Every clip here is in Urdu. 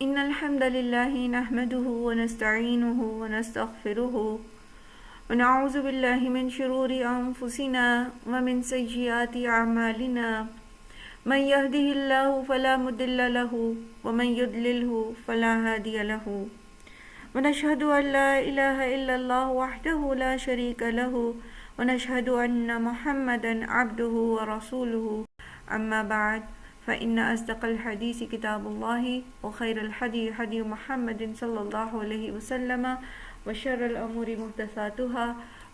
إن الحمد لله نحمده ونستعينه ونستغفره ونعوذ بالله من شرور أنفسنا ومن سيئات أعمالنا من يهده الله فلا مضل له ومن يضلله فلا هادي له ونشهد أن لا إله إلا الله وحده لا شريك له ونشهد أن محمدا عبده ورسوله أما بعد فإن أصدق الحديث كتاب الله وخير الهدي هدي محمد صلى الله عليه وسلم وشر الأمور محدثاتها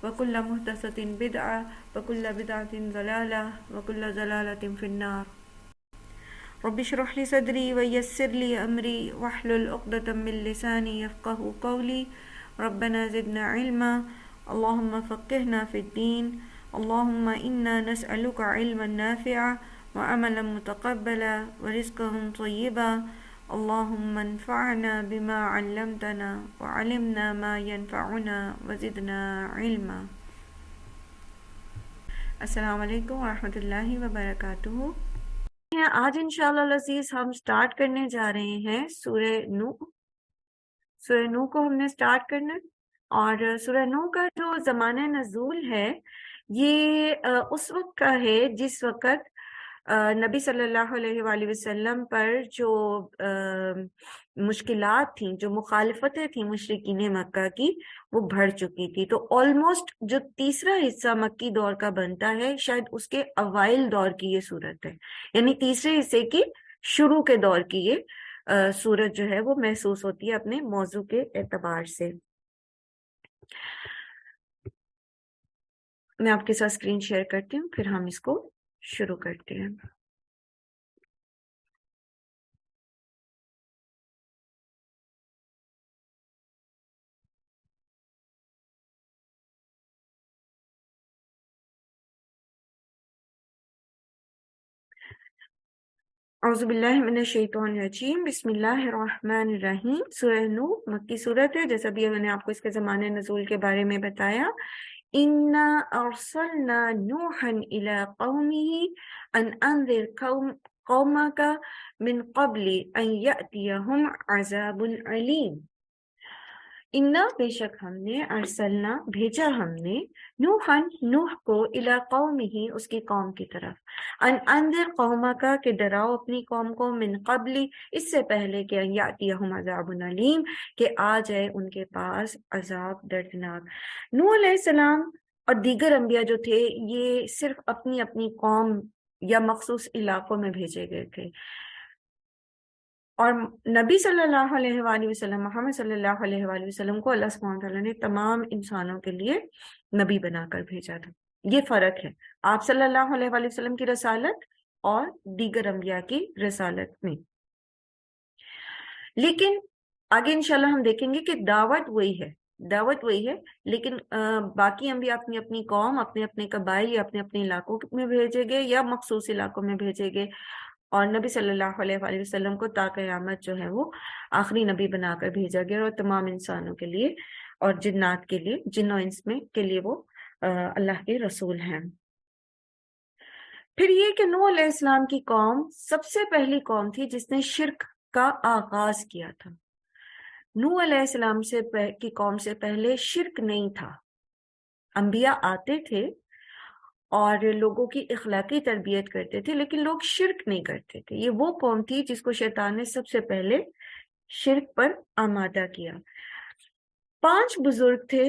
وكل محدثة بدعة وكل بدعة ضلالة وكل ضلالة في النار. رب اشرح لي صدري ويسر لي أمري واحلل عقدة من لساني يفقه قولي. ربنا زدنا علما اللهم فقهنا في الدين اللهم إنا نسألك علما نافعا وعملا متقبلا ورزقا طيبا اللهم انفعنا بما علمتنا وعلمنا ما ينفعنا وزدنا علما. السلام علیکم ورحمۃ اللہ وبرکاتہ. آج انشاءاللہ العزیز ہم سٹارٹ کرنے جا رہے ہیں سورہ نوح. سورہ نوح کو ہم نے سٹارٹ کرنا ہے، اور سورہ نوح کا جو زمانہ نزول ہے یہ اس وقت کا ہے جس وقت نبی صلی اللہ علیہ وآلہ وسلم پر جو مشکلات تھیں، جو مخالفتیں تھیں مشرکین مکہ کی، وہ بڑھ چکی تھی. تو آلموسٹ جو تیسرا حصہ مکی دور کا بنتا ہے شاید اس کے اوائل دور کی یہ صورت ہے، یعنی تیسرے حصے کی شروع کے دور کی یہ صورت جو ہے وہ محسوس ہوتی ہے اپنے موضوع کے اعتبار سے. میں آپ کے ساتھ اسکرین شیئر کرتی ہوں، پھر ہم اس کو شروع کرتے ہیں. اعوذ باللہ من الشیطان الرجیم بسم اللہ الرحمن الرحیم. سورہ نوح مکی صورت ہے، جیسا بھی میں نے آپ کو اس کے زمانے نزول کے بارے میں بتایا. اِنَّا أَرْسَلْنَا نُوحًا إِلَىٰ قَوْمِهِ أَنْ أَنذِرْ قَوْمَكَ مِنْ قَبْلِ أَنْ يَأْتِيَهُمْ عَذَابٌ عَلِيمٌ. اِنَّا بے شک ہم نے، ارسلنا بھیجا ہم نے، نوحًا نوح کو، الی قومہ اس کی قوم کی طرف، ان انذر قومک کہ ڈراؤ اپنی قوم کو، من قبل اس سے پہلے کہ ان یاتیہم عذاب علیم کہ آ جائے ان کے پاس عذاب دردناک. نوح علیہ السلام اور دیگر انبیاء جو تھے یہ صرف اپنی اپنی قوم یا مخصوص علاقوں میں بھیجے گئے تھے، اور نبی صلی اللہ علیہ وآلہ وسلم، محمد صلی اللہ علیہ وآلہ وسلم کو اللہ سبحانہ وتعالیٰ نے تمام انسانوں کے لیے نبی بنا کر بھیجا تھا. یہ فرق ہے آپ صلی اللہ علیہ وآلہ وسلم کی رسالت اور دیگر انبیاء کی رسالت میں. لیکن آگے انشاءاللہ ہم دیکھیں گے کہ دعوت وہی ہے لیکن باقی انبیاء اپنی اپنی قوم، اپنے اپنے قبائل یا اپنے اپنے علاقوں میں بھیجے گئے یا مخصوص علاقوں میں بھیجے گئے، اور نبی صلی اللہ علیہ وآلہ وسلم کو تا قیامت جو ہے وہ آخری نبی بنا کر بھیجا گیا، اور تمام انسانوں کے لیے اور جنات کے لیے، جن و انس میں کے لیے وہ اللہ کے رسول ہیں. پھر یہ کہ نوح علیہ السلام کی قوم سب سے پہلی قوم تھی جس نے شرک کا آغاز کیا تھا. نوح علیہ السلام کی قوم سے پہلے شرک نہیں تھا. انبیاء آتے تھے اور لوگوں کی اخلاقی تربیت کرتے تھے، لیکن لوگ شرک نہیں کرتے تھے. یہ وہ قوم تھی جس کو شیطان نے سب سے پہلے شرک پر آمادہ کیا. 5 بزرگ تھے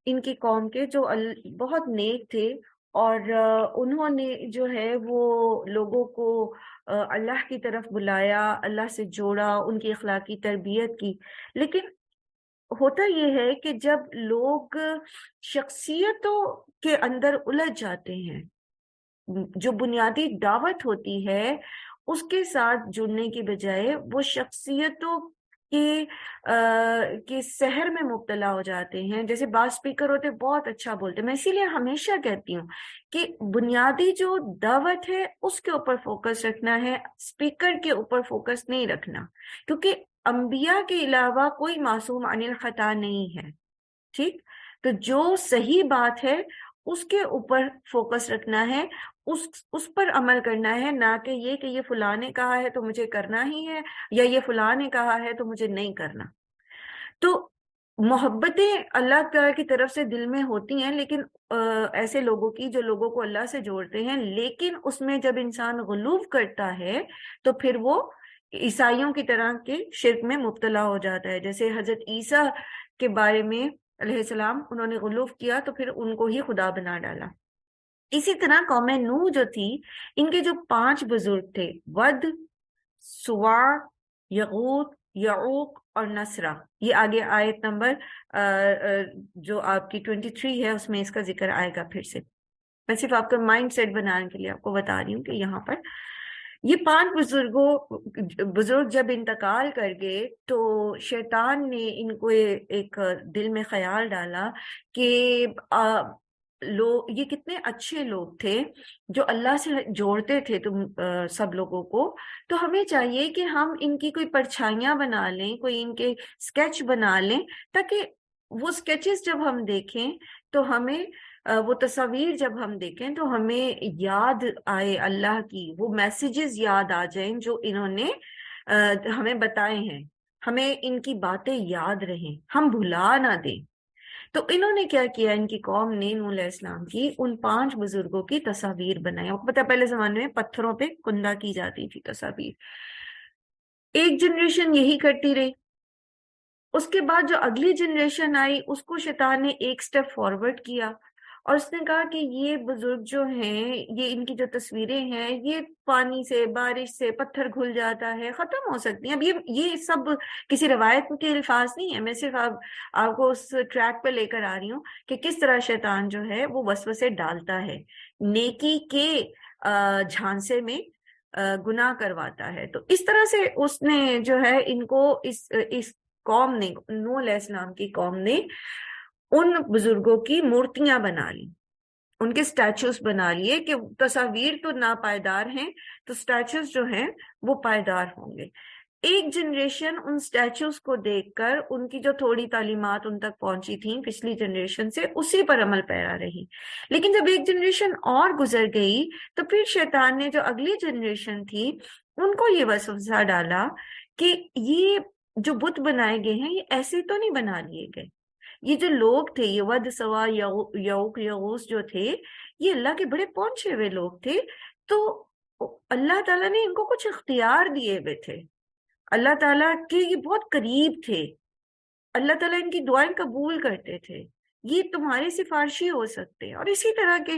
ان کی قوم کے جو بہت نیک تھے، اور انہوں نے جو ہے وہ لوگوں کو اللہ کی طرف بلایا، اللہ سے جوڑا، ان کی اخلاقی تربیت کی. لیکن ہوتا یہ ہے کہ جب لوگ شخصیتوں کے اندر الجھ جاتے ہیں، جو بنیادی دعوت ہوتی ہے اس کے ساتھ جڑنے کی بجائے وہ شخصیتوں کے سحر میں مبتلا ہو جاتے ہیں. جیسے بعض اسپیکر ہوتے بہت اچھا بولتے، میں اسی لیے ہمیشہ کہتی ہوں کہ بنیادی جو دعوت ہے اس کے اوپر فوکس رکھنا ہے، اسپیکر کے اوپر فوکس نہیں رکھنا، کیونکہ انبیاء کے علاوہ کوئی معصوم عن الخطا نہیں ہے. ٹھیک، تو جو صحیح بات ہے اس کے اوپر فوکس رکھنا ہے، اس پر عمل کرنا ہے، نہ کہ یہ فلاں نے کہا ہے تو مجھے کرنا ہی ہے، یا یہ فلاں نے کہا ہے تو مجھے نہیں کرنا۔ تو محبتیں اللہ تعالیٰ کی طرف سے دل میں ہوتی ہیں، لیکن ایسے لوگوں کی جو لوگوں کو اللہ سے جوڑتے ہیں، لیکن اس میں جب انسان غلو کرتا ہے تو پھر وہ عیسائیوں کی طرح کے شرک میں مبتلا ہو جاتا ہے۔ جیسے حضرت عیسیٰ کے بارے میں علیہ السلام، انہوں نے غلو کیا تو پھر ان کو ہی خدا بنا ڈالا۔ اسی طرح قوم نوح جو تھی، ان کے جو 5 بزرگ تھے، ود، سواع، یغوث، یعوق اور نصرہ، یہ آگے آیت نمبر جو آپ کی 23 ہے اس میں اس کا ذکر آئے گا پھر سے۔ میں صرف آپ کا مائنڈ سیٹ بنانے کے لیے آپ کو بتا رہی ہوں کہ یہاں پر یہ 5 بزرگ جب انتقال کر گئے تو شیطان نے ان کو ایک دل میں خیال ڈالا کہ یہ کتنے اچھے لوگ تھے جو اللہ سے جوڑتے تھے تم سب لوگوں کو، تو ہمیں چاہیے کہ ہم ان کی کوئی پرچھائیاں بنا لیں، کوئی ان کے اسکیچ بنا لیں، تاکہ وہ اسکیچز جب ہم دیکھیں تو ہمیں وہ تصاویر جب ہم دیکھیں تو ہمیں یاد آئے اللہ کی، وہ میسیجز یاد آ جائیں جو انہوں نے ہمیں بتائے ہیں، ہمیں ان کی باتیں یاد رہیں، ہم بھلا نہ دیں۔ تو انہوں نے کیا کیا، ان کی قوم نے نوح علیہ السلام کی ان 5 بزرگوں کی تصاویر بنائی۔ آپ کو پتہ پہلے زمانے میں پتھروں پہ کندہ کی جاتی تھی تصاویر۔ ایک جنریشن یہی کرتی رہی، اس کے بعد جو اگلی جنریشن آئی اس کو شیطان نے ایک سٹیپ فارورڈ کیا، اور اس نے کہا کہ یہ بزرگ جو ہیں، یہ ان کی جو تصویریں ہیں، یہ پانی سے، بارش سے پتھر گھل جاتا ہے، ختم ہو سکتی ہیں۔ اب یہ سب کسی روایت کے الفاظ نہیں ہے، میں صرف آپ کو اس ٹریک پہ لے کر آ رہی ہوں کہ کس طرح شیطان جو ہے وہ وسوسے ڈالتا ہے، نیکی کے جھانسے میں گناہ کرواتا ہے۔ تو اس طرح سے اس نے جو ہے ان کو اس قوم نے، نوح علیہ السلام کی قوم نے ان بزرگوں کی مورتیاں بنا لی، ان کے سٹیچوز بنا لیے کہ تصاویر تو ناپائیدار ہیں تو سٹیچوز جو ہیں وہ پائیدار ہوں گے۔ ایک جنریشن ان سٹیچوز کو دیکھ کر ان کی جو تھوڑی تعلیمات ان تک پہنچی تھیں پچھلی جنریشن سے، اسی پر عمل پیرا رہی، لیکن جب ایک جنریشن اور گزر گئی تو پھر شیطان نے جو اگلی جنریشن تھی ان کو یہ وسوسہ ڈالا کہ یہ جو بت بنائے گئے ہیں یہ ایسے تو نہیں بنا لیے گئے، یہ جو لوگ تھے، یہ ود، سوا، یعوق، یغوث جو تھے، یہ اللہ کے بڑے پہنچے ہوئے لوگ تھے، تو اللہ تعالیٰ نے ان کو کچھ اختیار دیے ہوئے تھے، اللہ تعالیٰ کے یہ بہت قریب تھے، اللہ تعالیٰ ان کی دعائیں قبول کرتے تھے، یہ تمہارے سفارشی ہو سکتے ہیں۔ اور اسی طرح کے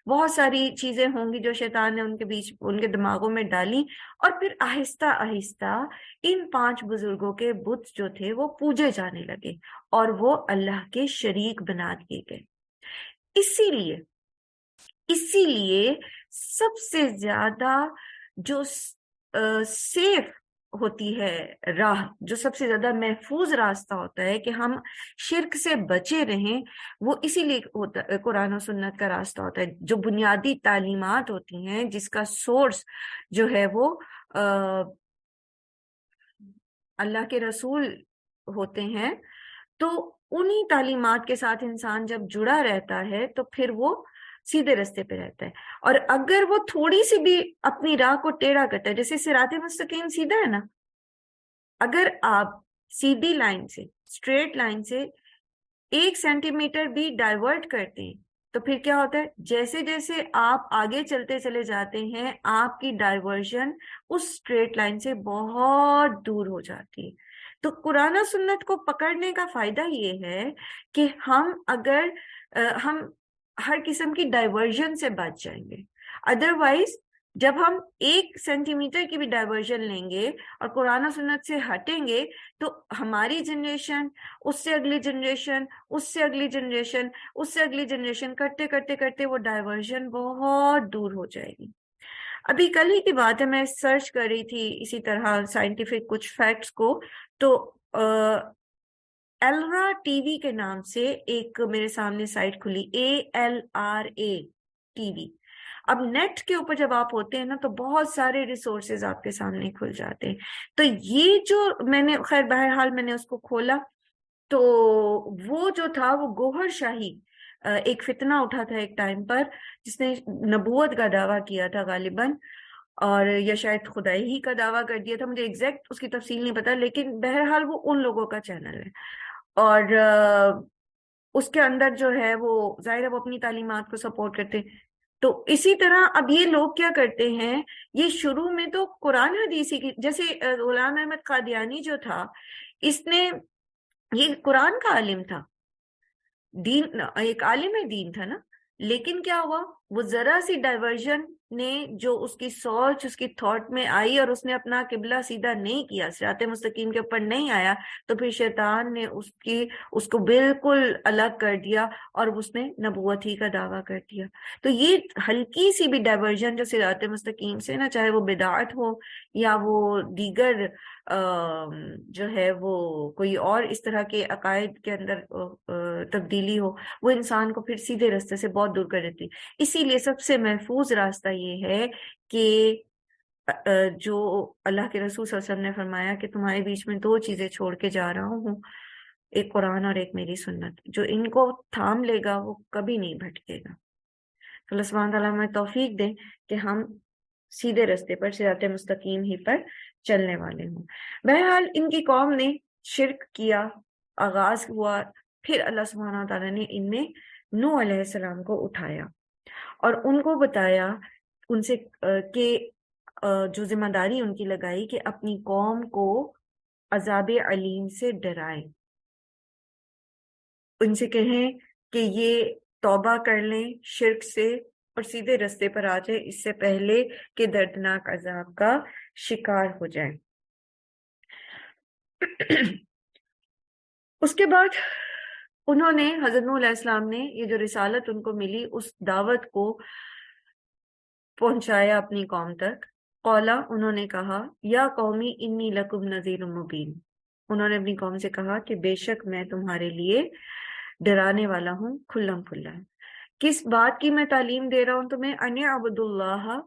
بہت ساری چیزیں ہوں گی جو شیطان نے ان کے دماغوں میں ڈالی، اور پھر آہستہ آہستہ ان 5 بزرگوں کے بت جو تھے وہ پوجے جانے لگے اور وہ اللہ کے شریک بنا دیے گئے۔ اسی لیے سب سے زیادہ جو سیف ہوتی ہے راہ، جو سب سے زیادہ محفوظ راستہ ہوتا ہے کہ ہم شرک سے بچے رہیں، وہ اسی لیے ہوتا ہے، قرآن و سنت کا راستہ ہوتا ہے، جو بنیادی تعلیمات ہوتی ہیں جس کا سورس جو ہے وہ اللہ کے رسول ہوتے ہیں۔ تو انہی تعلیمات کے ساتھ انسان جب جڑا رہتا ہے تو پھر وہ سیدھے رستے پہ رہتا ہے، اور اگر وہ تھوڑی سی بھی اپنی راہ کو ٹیڑھا کرتا ہے، جیسے صراط مستقیم سیدھا ہے نا، اگر آپ سیدھی لائن سے، اسٹریٹ لائن سے 1 سینٹی میٹر بھی ڈائیورٹ کرتے ہیں تو پھر کیا ہوتا ہے، جیسے جیسے آپ آگے چلتے چلے جاتے ہیں آپ کی ڈائیورژن اس اسٹریٹ لائن سے بہت دور ہو جاتی ہے۔ تو قرآن و سنت کو پکڑنے کا فائدہ یہ ہے کہ ہم ہر قسم کی ڈائیورژن سے بچ جائیں گے۔ ادروائز جب ہم 1 سینٹی میٹر کی بھی ڈائیورژن لیں گے اور قرآن و سنت سے ہٹیں گے تو ہماری جنریشن، اس سے اگلی جنریشن، اس سے اگلی جنریشن، اس سے اگلی جنریشن کرتے کرتے کرتے وہ ڈائیورژن بہت دور ہو جائے گی۔ ابھی کل ہی کی بات ہے، میں سرچ کر رہی تھی اسی طرح سائنٹیفک کچھ فیکٹس کو، تو ایلرا ٹی وی کے نام سے ایک میرے سامنے سائٹ کھلی، ALRA TV۔ اب نیٹ کے اوپر جب آپ ہوتے ہیں نا تو بہت سارے ریسورسز آپ کے سامنے کھل جاتے ہیں۔ تو یہ جو میں نے، خیر بہرحال میں نے اس کو کھولا تو وہ جو تھا وہ گوہر شاہی ایک فتنہ اٹھا تھا ایک ٹائم پر، جس نے نبوت کا دعویٰ کیا تھا غالباً، اور یا شاید خدائی ہی کا دعویٰ کر دیا تھا، مجھے ایگزیکٹ اس کی تفصیل نہیں پتا، لیکن بہرحال وہ ان لوگوں کا چینل ہے، اور اس کے اندر جو ہے وہ ظاہر ہے وہ اپنی تعلیمات کو سپورٹ کرتے ہیں۔ تو اسی طرح اب یہ لوگ کیا کرتے ہیں، یہ شروع میں تو قرآن حدیثی کی، جیسے غلام احمد قادیانی جو تھا، اس نے، یہ قرآن کا عالم تھا، دین، ایک عالم دین تھا نا، لیکن کیا ہوا، وہ ذرا سی ڈائیورژن نے جو اس کی سوچ، اس کی تھاٹ میں آئی، اور اس نے اپنا قبلہ سیدھا نہیں کیا، صراط مستقیم کے اوپر نہیں آیا، تو پھر شیطان نے اس کو بالکل الگ کر دیا، اور اس نے نبوت ہی کا دعویٰ کر دیا۔ تو یہ ہلکی سی بھی ڈائیورژن جو صراط مستقیم سے نا، چاہے وہ بدعت ہو یا وہ دیگر جو ہے وہ کوئی اور اس طرح کے عقائد کے اندر تبدیلی ہو، وہ انسان کو پھر سیدھے راستے سے بہت دور کر دیتی۔ اسی لیے سب سے محفوظ راستہ یہ ہے کہ جو اللہ کے رسول صلی اللہ علیہ وسلم نے فرمایا کہ تمہارے بیچ میں دو چیزیں چھوڑ کے جا رہا ہوں، ایک قرآن اور ایک میری سنت، جو ان کو تھام لے گا وہ کبھی نہیں بھٹکے گا۔ تو اللہ سبحانہ تعالیٰ ہمیں توفیق دے کہ ہم سیدھے راستے پر، صراط مستقیم ہی پر چلنے والے ہوں۔ بہرحال ان کی قوم نے شرک کیا، آغاز ہوا، پھر اللہ سبحانہ تعالیٰ نے ان میں نوح علیہ السلام کو اٹھایا اور ان کو بتایا، ان سے کہ جو ذمہ داری ان کی لگائی کہ اپنی قوم کو عذاب علیم سے ڈرائیں، ان سے کہیں کہ یہ توبہ کر لیں شرک سے اور سیدھے رستے پر آ جائے، اس سے پہلے کہ دردناک عذاب کا شکار ہو جائیں۔ اس کے بعد انہوں نے، حضرت نوح علیہ السلام نے یہ جو رسالت ان کو ملی، اس دعوت کو پہنچایا اپنی قوم تک۔ قولا، انہوں نے کہا، یا قومی انی لکم نذیر مبین، انہوں نے اپنی قوم سے کہا کہ بے شک میں تمہارے لیے ڈرانے والا ہوں کھلم کھلا۔ کس بات کی میں تعلیم دے رہا ہوں تمہیں؟ ان اعبدوا اللہ،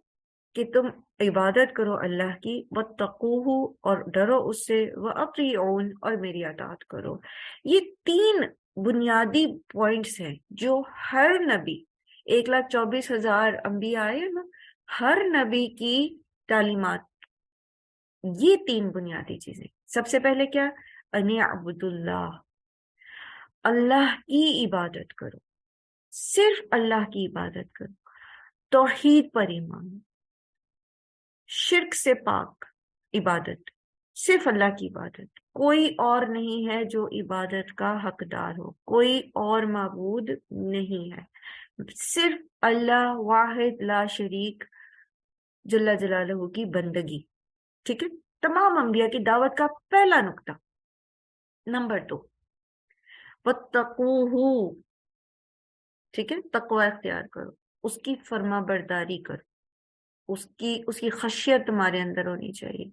کہ تم عبادت کرو اللہ کی، واتقوہ، اور ڈرو اس سے، واطیعون، اور میری اطاعت کرو۔ یہ تین بنیادی پوائنٹس ہیں جو ہر نبی، 1,24,000 انبیاء آئے نا، ہر نبی کی تعلیمات، یہ تین بنیادی چیزیں۔ سب سے پہلے کیا؟ ان اعبدوا اللہ، اللہ کی عبادت کرو، صرف اللہ کی عبادت کرو، توحید پر ایمان، شرک سے پاک عبادت، صرف اللہ کی عبادت، کوئی اور نہیں ہے جو عبادت کا حقدار ہو، کوئی اور معبود نہیں ہے، صرف اللہ واحد لا شریک جل جلالہ کی بندگی۔ ٹھیک ہے، تمام انبیاء کی دعوت کا پہلا نقطہ۔ نمبر 2، واتقوہ، ٹھیک ہے، تقوی اختیار کرو، اس کی فرما برداری کرو، اس کی خشیت تمہارے اندر ہونی چاہیے،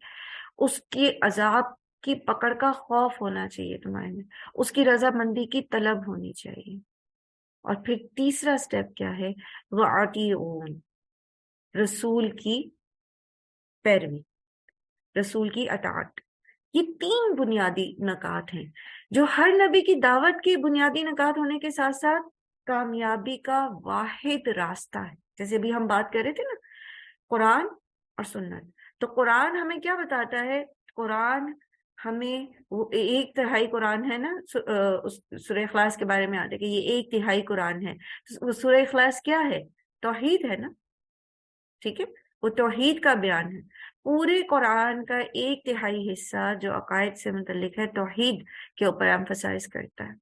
اس کے عذاب کی پکڑ کا خوف ہونا چاہیے تمہارے میں، اس کی رضامندی کی طلب ہونی چاہیے۔ اور پھر تیسرا سٹیپ کیا ہے؟ وَأَطِیعُونَ، رسول کی پیروی، رسول کی اطاعت۔ یہ تین بنیادی نکات ہیں جو ہر نبی کی دعوت کی بنیادی نکات ہونے کے ساتھ ساتھ کامیابی کا واحد راستہ ہے۔ جیسے ابھی ہم بات کر رہے تھے نا، قرآن اور سنت، تو قرآن ہمیں کیا بتاتا ہے؟ قرآن ہمیں، وہ 1/3 قرآن ہے نا، سورہ اخلاص کے بارے میں آتا ہے کہ یہ 1/3 قرآن ہے۔ سورہ اخلاص کیا ہے؟ توحید ہے نا، ٹھیک ہے، وہ توحید کا بیان ہے۔ پورے قرآن کا 1/3 حصہ جو عقائد سے متعلق ہے، توحید کے اوپر ایمفسائز کرتا ہے۔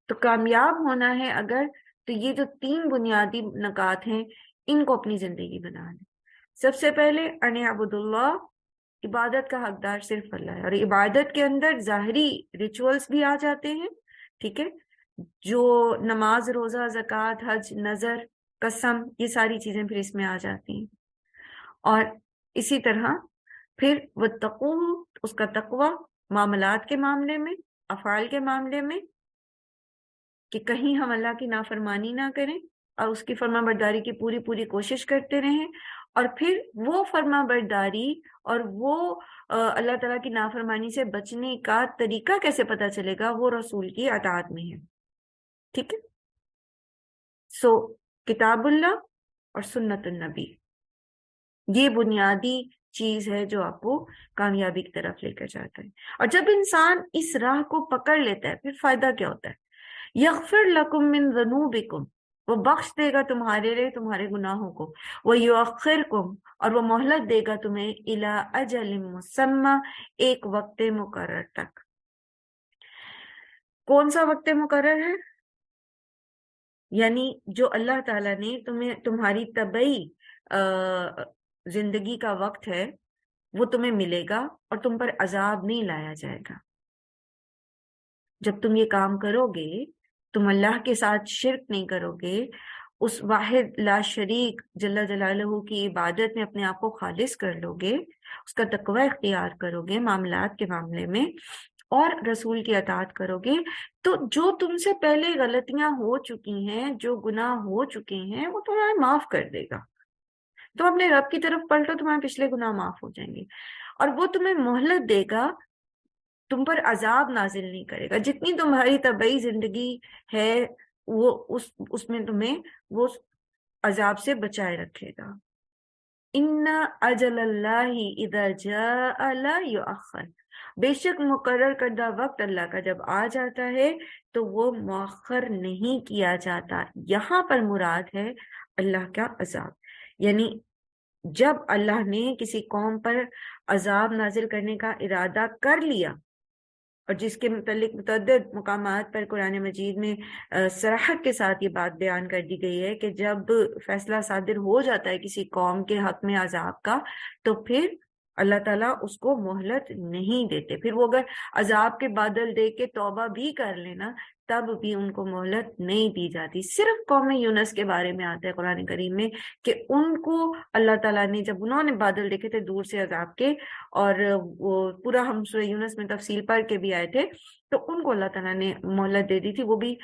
تو کامیاب ہونا ہے اگر، تو یہ جو تین بنیادی نکات ہیں ان کو اپنی زندگی بنا لیں۔ سب سے پہلے ان اعبدوا اللہ، عبادت کا حقدار صرف اللہ ہے، اور عبادت کے اندر ظاہری ریچولز بھی آ جاتے ہیں، ٹھیک ہے، جو نماز، روزہ، زکوٰۃ، حج، نظر، قسم، یہ ساری چیزیں پھر اس میں آ جاتی ہیں۔ اور اسی طرح پھر واتقوہ، اس کا تقوی معاملات کے معاملے میں، افعال کے معاملے میں، کہ کہیں ہم اللہ کی نافرمانی نہ کریں اور اس کی فرما برداری کی پوری کوشش کرتے رہیں، اور پھر وہ فرما برداری اور وہ اللہ تعالیٰ کی نافرمانی سے بچنے کا طریقہ کیسے پتا چلے گا؟ وہ رسول کی اطاعت میں ہے. ٹھیک ہے. سو کتاب اللہ اور سنت النبی یہ بنیادی چیز ہے جو آپ کو کامیابی کی طرف لے کر جاتا ہے. اور جب انسان اس راہ کو پکڑ لیتا ہے پھر فائدہ کیا ہوتا ہے؟ یغفر لکم من ذنوبکم، وہ بخش دے گا تمہارے لیے تمہارے گناہوں کو. وَيُؤَخِّرْكُمْ، اور وہ مہلت دے گا تمہیں اِلیٰ اَجَلٍ مُّسَمًّى، ایک وقت مقرر تک. کون سا وقت مقرر ہے؟ یعنی جو اللہ تعالیٰ نے تمہاری طبعی زندگی کا وقت ہے وہ تمہیں ملے گا اور تم پر عذاب نہیں لایا جائے گا. جب تم یہ کام کرو گے، تم اللہ کے ساتھ شرک نہیں کرو گے، اس واحد لا شریک جل جلالہ کی عبادت میں اپنے آپ کو خالص کر لو گے، اس کا تقوی اختیار کرو گے معاملات کے معاملے میں، اور رسول کی اطاعت کرو گے، تو جو تم سے پہلے غلطیاں ہو چکی ہیں، جو گناہ ہو چکے ہیں، وہ تمہیں معاف کر دے گا. تم اپنے رب کی طرف پلٹو، تمہارے پچھلے گناہ معاف ہو جائیں گے. اور وہ تمہیں مہلت دے گا، تم پر عذاب نازل نہیں کرے گا. جتنی تمہاری طبعی زندگی ہے وہ اس میں تمہیں وہ عذاب سے بچائے رکھے گا. ان اجل اللہ اذا جاء لا یؤخر، بے شک مقرر کردہ وقت اللہ کا جب آ جاتا ہے تو وہ مؤخر نہیں کیا جاتا. یہاں پر مراد ہے اللہ کا عذاب. یعنی جب اللہ نے کسی قوم پر عذاب نازل کرنے کا ارادہ کر لیا، اور جس کے متعلق متعدد مقامات پر قرآن مجید میں صراحت کے ساتھ یہ بات بیان کر دی گئی ہے کہ جب فیصلہ صادر ہو جاتا ہے کسی قوم کے حق میں عذاب کا، تو پھر اللہ تعالیٰ اس کو مہلت نہیں دیتے. پھر وہ اگر عذاب کے بادل دیکھ کے توبہ بھی کر لینا تب بھی ان کو مہلت نہیں دی جاتی. صرف قوم یونس کے بارے میں آتا ہے قرآن کریم میں کہ ان کو اللہ تعالیٰ نے، جب انہوں نے بادل دیکھے تھے دور سے عذاب کے، اور وہ پورا ہم سورہ یونس میں تفصیل پڑھ کے بھی آئے تھے، تو ان کو اللہ تعالیٰ نے مہلت دے دی تھی. وہ بھی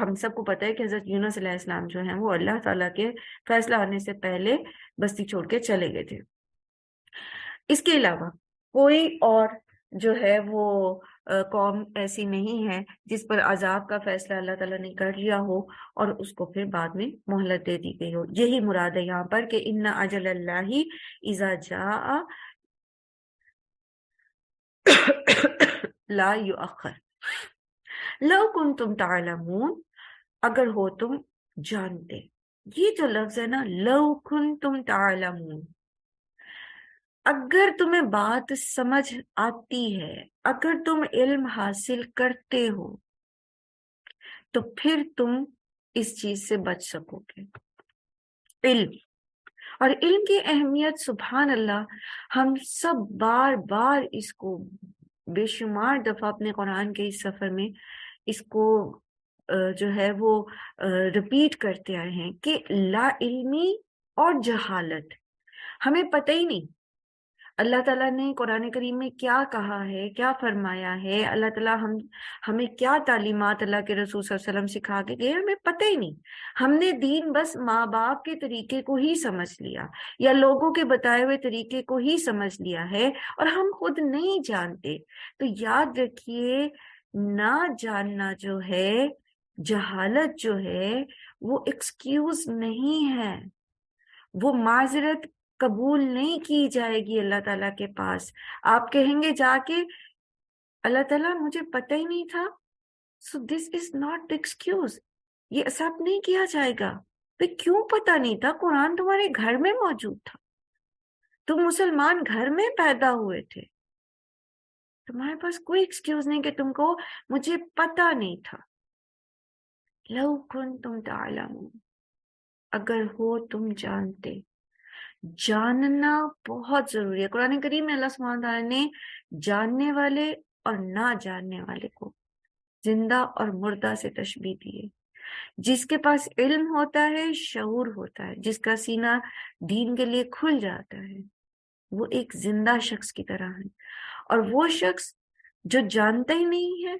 ہم سب کو پتہ ہے کہ حضرت یونس علیہ السلام جو ہیں وہ اللہ تعالیٰ کے فیصلہ آنے سے پہلے بستی چھوڑ کے چلے گئے تھے. اس کے علاوہ کوئی اور جو ہے وہ قوم ایسی نہیں ہے جس پر عذاب کا فیصلہ اللہ تعالیٰ نے کر لیا ہو اور اس کو پھر بعد میں مہلت دے دی گئی ہو. یہی مراد ہے یہاں پر کہ ان اجل اللہ اذا جاء لا یؤخر لو کنتم تعلمون، اگر ہو تم جانتے. یہ جو لفظ ہے نا، لو کنتم تعلمون، اگر تمہیں بات سمجھ آتی ہے، اگر تم علم حاصل کرتے ہو تو پھر تم اس چیز سے بچ سکو گے. علم اور علم کی اہمیت سبحان اللہ ہم سب بار بار اس کو بے شمار دفعہ اپنے قرآن کے اس سفر میں اس کو جو ہے وہ ریپیٹ کرتے آئے ہیں کہ لا علمی اور جہالت، ہمیں پتہ ہی نہیں اللہ تعالیٰ نے قرآن کریم میں کیا کہا ہے، کیا فرمایا ہے، اللہ تعالیٰ ہمیں کیا تعلیمات اللہ کے رسول صلی اللہ علیہ وسلم سکھا کے گئے، ہمیں پتہ ہی نہیں. ہم نے دین بس ماں باپ کے طریقے کو ہی سمجھ لیا یا لوگوں کے بتائے ہوئے طریقے کو ہی سمجھ لیا ہے اور ہم خود نہیں جانتے. تو یاد رکھیے، نہ جاننا جو ہے، جہالت جو ہے، وہ ایکسکیوز نہیں ہے، وہ معذرت قبول نہیں کی جائے گی اللہ تعالیٰ کے پاس. آپ کہیں گے جا کے اللہ تعالیٰ مجھے پتہ ہی نہیں تھا، سو دس از ناٹ ایکسکیوز، یہ ایکسپٹ نہیں کیا جائے گا. پھر کیوں پتہ نہیں تھا؟ قرآن تمہارے گھر میں موجود تھا، تم مسلمان گھر میں پیدا ہوئے تھے، تمہارے پاس کوئی ایکسکیوز نہیں کہ تم کو مجھے پتہ نہیں تھا. لو کنتم تعلمون، اگر ہو تم جانتے. جاننا بہت ضروری ہے. قرآن کریم میں اللہ سبحانہ تعالیٰ نے جاننے والے اور نہ جاننے والے کو زندہ اور مردہ سے تشبیہ دی ہے. جس کے پاس علم ہوتا ہے، شعور ہوتا ہے، جس کا سینہ دین کے لیے کھل جاتا ہے، وہ ایک زندہ شخص کی طرح ہے. اور وہ شخص جو جانتا ہی نہیں ہے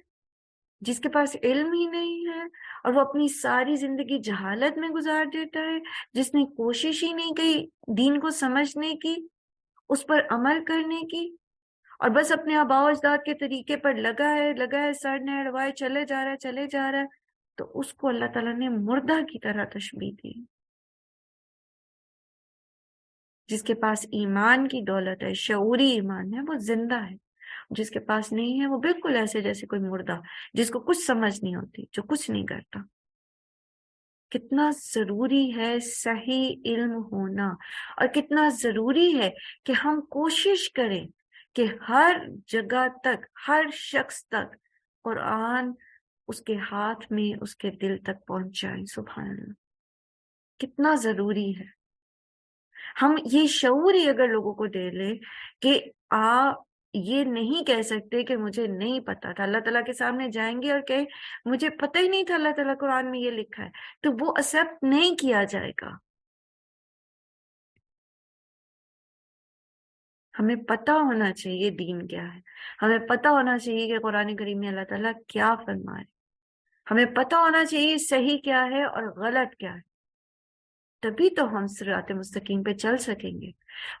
جس کے پاس علم ہی نہیں ہے اور وہ اپنی ساری زندگی جہالت میں گزار دیتا ہے، جس نے کوشش ہی نہیں کی دین کو سمجھنے کی، اس پر عمل کرنے کی، اور بس اپنے آباء و اجداد کے طریقے پر لگا ہے سر نے اڑوائے چلے جا رہا ہے، تو اس کو اللہ تعالیٰ نے مردہ کی طرح تشبیہ دی۔ جس کے پاس ایمان کی دولت ہے، شعوری ایمان ہے، وہ زندہ ہے۔ جس کے پاس نہیں ہے وہ بالکل ایسے جیسے کوئی مردہ، جس کو کچھ سمجھ نہیں ہوتی، جو کچھ نہیں کرتا۔ کتنا ضروری ہے صحیح علم ہونا، اور کتنا ضروری ہے کہ ہم کوشش کریں کہ ہر جگہ تک، ہر شخص تک قرآن اس کے ہاتھ میں، اس کے دل تک پہنچائیں۔ سبحان اللہ، کتنا ضروری ہے۔ ہم یہ شعور ہی اگر لوگوں کو دے لیں کہ آپ یہ نہیں کہہ سکتے کہ مجھے نہیں پتا تھا، اللہ تعالیٰ کے سامنے جائیں گے اور کہیں مجھے پتہ ہی نہیں تھا اللہ تعالیٰ قرآن میں یہ لکھا ہے، تو وہ ایکسپٹ نہیں کیا جائے گا۔ ہمیں پتہ ہونا چاہیے دین کیا ہے، ہمیں پتہ ہونا چاہیے کہ قرآن کریم میں اللہ تعالیٰ کیا فرمائے، ہمیں پتہ ہونا چاہیے صحیح کیا ہے اور غلط کیا ہے، تبھی تو ہم صراط مستقیم پہ چل سکیں گے۔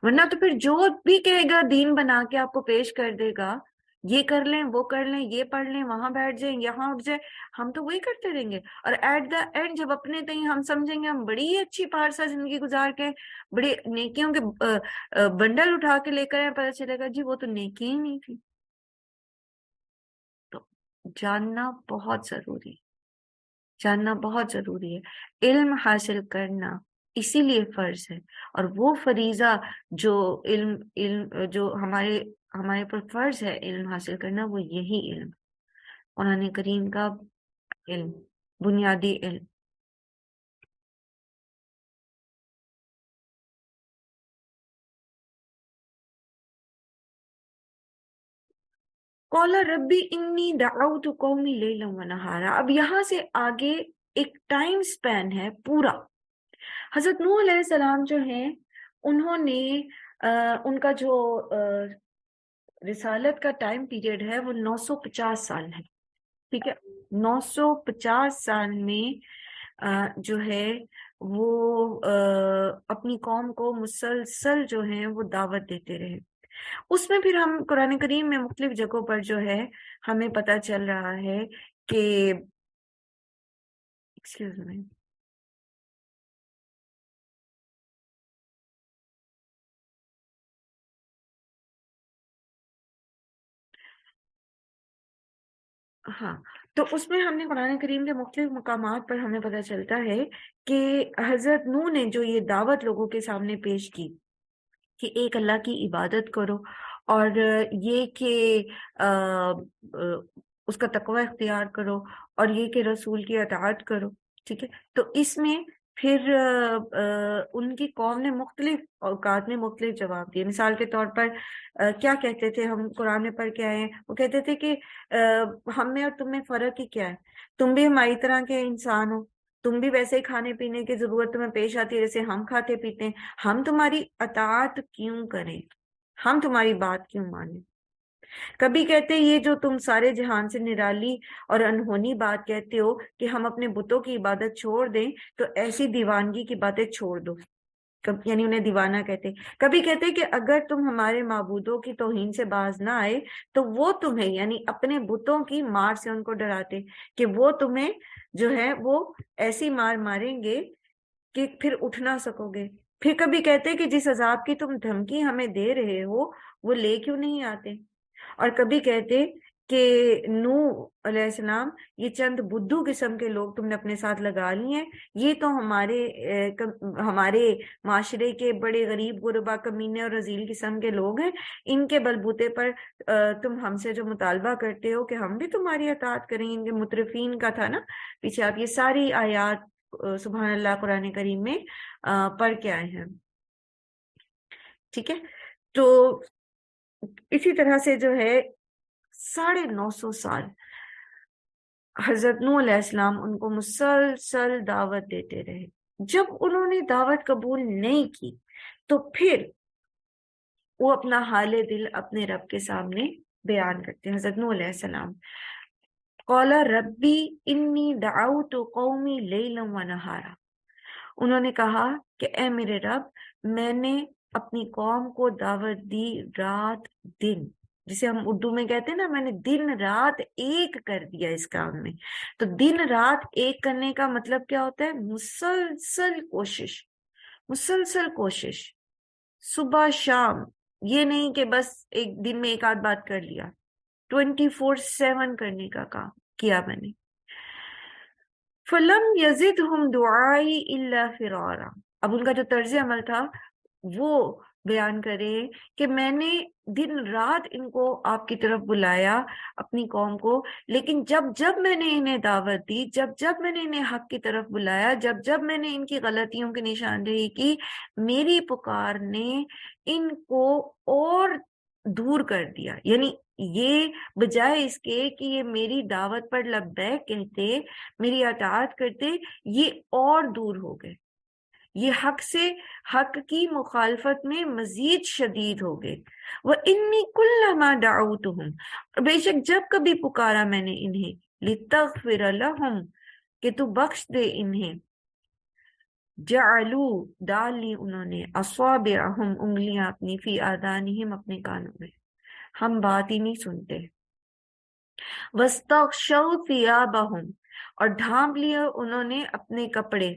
ورنہ تو پھر جو بھی کہے گا دین بنا کے آپ کو پیش کر دے گا، یہ کر لیں وہ کر لیں، یہ پڑھ لیں وہاں بیٹھ جائیں یہاں اٹھ جائیں، ہم تو وہی کرتے رہیں گے، اور ایٹ دا اینڈ جب اپنے تئیں ہم سمجھیں گے ہم بڑی اچھی پارسا زندگی گزار کے بڑے نیکیوں کے بنڈل اٹھا کے لے کر آئے، پتہ چلے گا جی وہ تو نیکی ہی نہیں تھی۔ تو جاننا بہت ضروری ہے، جاننا بہت ضروری ہے۔ علم حاصل کرنا اسی لیے فرض ہے، اور وہ فریضہ جو علم جو ہمارے پر فرض ہے علم حاصل کرنا، وہ یہی علم، قرآن کریم کا علم، بنیادی علم۔ قال ربی انی دعوت قومی لیلا ونہارا، اب یہاں سے آگے ایک ٹائم سپین ہے پورا۔ حضرت نوح علیہ السلام جو ہیں، انہوں نے ان کا جو رسالت کا ٹائم پیریڈ ہے وہ 950 سال ہے، ٹھیک ہے۔ 950 سال میں جو ہے وہ اپنی قوم کو مسلسل جو ہے وہ دعوت دیتے رہے۔ اس میں پھر ہم قرآن کریم میں مختلف جگہوں پر جو ہے ہمیں پتہ چل رہا ہے کہ ایکسکیوز می، ہاں، تو اس میں ہم نے قرآن کریم کے مختلف مقامات پر ہمیں پتہ چلتا ہے کہ حضرت نوح نے جو یہ دعوت لوگوں کے سامنے پیش کی کہ ایک اللہ کی عبادت کرو، اور یہ کہ اس کا تقوی اختیار کرو، اور یہ کہ رسول کی اطاعت کرو، ٹھیک ہے۔ تو اس میں پھر ان کی قوم نے مختلف اوقات میں مختلف جواب دیے۔ مثال کے طور پر کیا کہتے تھے، ہم قرآن میں پڑھ کے آئے ہیں، وہ کہتے تھے کہ ہم میں اور تم میں فرق ہی کیا ہے، تم بھی ہماری طرح کے انسان ہو، تم بھی ویسے ہی کھانے پینے کی ضرورت تمہیں پیش آتی ہے جیسے ہم کھاتے پیتے ہیں، ہم تمہاری اطاعت کیوں کریں، ہم تمہاری بات کیوں مانیں۔ کبھی کہتے یہ جو تم سارے جہان سے نرالی اور انہونی بات کہتے ہو کہ ہم اپنے بتوں کی عبادت چھوڑ دیں، تو ایسی دیوانگی کی باتیں چھوڑ دو، یعنی انہیں دیوانہ کہتے۔ کبھی کہتے کہ اگر تم ہمارے معبودوں کی توہین سے باز نہ آئے تو وہ تمہیں، یعنی اپنے بتوں کی مار سے ان کو ڈراتے کہ وہ تمہیں جو ہے وہ ایسی مار ماریں گے کہ پھر اٹھ نہ سکو گے۔ پھر کبھی کہتے کہ جس عذاب کی تم دھمکی ہمیں دے رہے ہو وہ لے کیوں نہیں آتے، اور کبھی کہتے کہ نوح علیہ السلام، یہ چند بدھو قسم کے لوگ تم نے اپنے ساتھ لگا لیے ہیں، یہ تو ہمارے معاشرے کے بڑے غریب غربا کمینے اور رذیل قسم کے لوگ ہیں، ان کے بلبوتے پر تم ہم سے جو مطالبہ کرتے ہو کہ ہم بھی تمہاری اطاعت کریں۔ ان کے مترفین کا تھا نا پیچھے، آپ یہ ساری آیات سبحان اللہ قرآن کریم میں پڑھ کے آئے ہیں، ٹھیک ہے۔ تو اسی طرح سے جو ہے 950 سال حضرت نوح علیہ السلام ان کو مسلسل دعوت دیتے رہے۔ جب انہوں نے دعوت قبول نہیں کی تو پھر وہ اپنا حال دل اپنے رب کے سامنے بیان کرتے ہیں۔ حضرت نوح علیہ السلام قال ربی انی دعوت قومی لیلا و نہارا، انہوں نے کہا کہ اے میرے رب، میں نے اپنی قوم کو دعوت دی رات دن، جسے ہم اردو میں کہتے ہیں نا، میں نے دن رات ایک کر دیا اس کام میں۔ تو دن رات ایک کرنے کا مطلب کیا ہوتا ہے؟ مسلسل کوشش، مسلسل کوشش، صبح شام، یہ نہیں کہ بس ایک دن میں ایک آدھ بات کر لیا، 24/7 کرنے کا کام کیا میں نے۔ فلم یزدہم دعائی الا فرارا، اب ان کا جو طرز عمل تھا وہ بیان کرے کہ میں نے دن رات ان کو آپ کی طرف بلایا، اپنی قوم کو، لیکن جب جب میں نے انہیں دعوت دی، جب جب میں نے انہیں حق کی طرف بلایا، جب جب میں نے ان کی غلطیوں کی نشاندہی کی، میری پکار نے ان کو اور دور کر دیا۔ یعنی یہ بجائے اس کے کہ یہ میری دعوت پر لبیک کہتے، میری اطاعت کرتے، یہ اور دور ہو گئے، یہ حق سے، حق کی مخالفت میں مزید شدید ہو گئے۔ وَإِنِّي كُلَّمَا دَعَوْتُهُمْ، بے شک جب کبھی پکارا میں نے انہیں، لِتَغْفِرَ لَهُمْ، کہ تو بخش دے انہیں، جعلوا، ڈال لی انہوں نے، اصابعہم، انگلیاں اپنی، فی آذانہم، اپنے کانوں میں، ہم بات ہی نہیں سنتے، واستغشوا ثیابہم، اور ڈھانپ لیے انہوں نے اپنے کپڑے،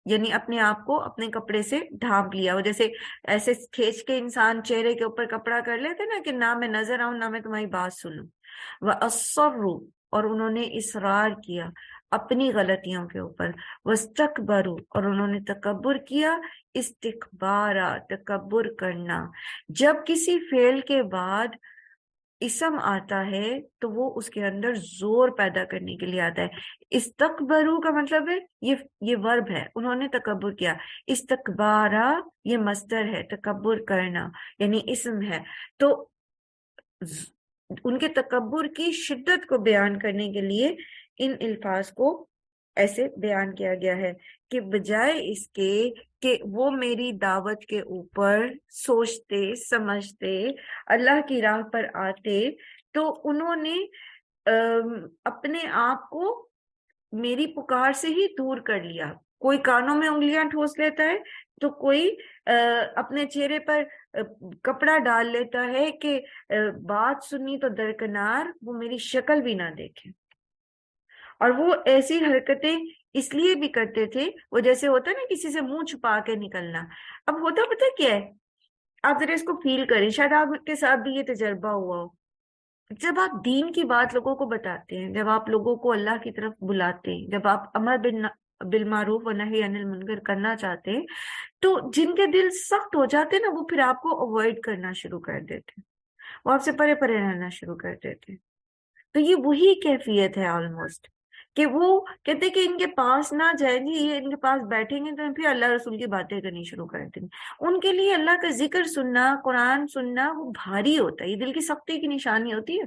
یعنی اپنے آپ کو اپنے کپڑے سے ڈھانپ لیا، وہ جیسے ایسے کھینچ کے انسان چہرے کے اوپر کپڑا کر لیتے نا کہ نہ میں نظر آؤں، نہ میں تمہاری بات سنوں۔ وَأَصَرُّوا، اور انہوں نے اصرار کیا اپنی غلطیوں کے اوپر، وَاسْتَكْبَرُوا، اور انہوں نے تکبر کیا، استکبارا، تکبر کرنا۔ جب کسی فعل کے بعد اسم آتا ہے تو وہ اس کے اندر زور پیدا کرنے کے لیے آتا ہے۔ استکبرو کا مطلب ہے یہ ورب ہے، انہوں نے تکبر کیا۔ استکبارا یہ مصدر ہے، تکبر کرنا یعنی اسم ہے۔ تو ان کے تکبر کی شدت کو بیان کرنے کے لیے ان الفاظ کو ایسے بیان کیا گیا ہے کہ بجائے اس کے کہ وہ میری دعوت کے اوپر سوچتے سمجھتے، اللہ کی راہ پر آتے، تو انہوں نے اپنے آپ کو میری پکار سے ہی دور کر لیا۔ کوئی کانوں میں انگلیاں ٹھوس لیتا ہے تو کوئی اپنے چہرے پر کپڑا ڈال لیتا ہے کہ بات سنی تو درکنار وہ میری شکل بھی نہ دیکھے۔ اور وہ ایسی حرکتیں اس لیے بھی کرتے تھے، وہ جیسے ہوتا ہے نا کسی سے منہ چھپا کے نکلنا۔ اب ہوتا پتہ کیا ہے، آپ ذرا اس کو فیل کریں، شاید آپ کے ساتھ بھی یہ تجربہ ہوا ہو۔ جب آپ دین کی بات لوگوں کو بتاتے ہیں، جب آپ لوگوں کو اللہ کی طرف بلاتے ہیں، جب آپ امر بالمعروف و نہی عن المنکر کرنا چاہتے ہیں، تو جن کے دل سخت ہو جاتے ہیں نا، وہ پھر آپ کو اوائڈ کرنا شروع کر دیتے ہیں، وہ آپ سے پرے پرے رہنا شروع کر دیتے ہیں۔ تو یہ وہی کیفیت ہے آلموسٹ، کہ وہ کہتے کہ ان کے پاس نہ جائیں گے، یہ ان کے پاس بیٹھیں گے تو پھر اللہ رسول کی باتیں کرنی شروع کر دیں گے۔ ان کے لیے اللہ کا ذکر سننا، قرآن سننا وہ بھاری ہوتا ہے، یہ دل کی سختی کی نشانی ہوتی ہے۔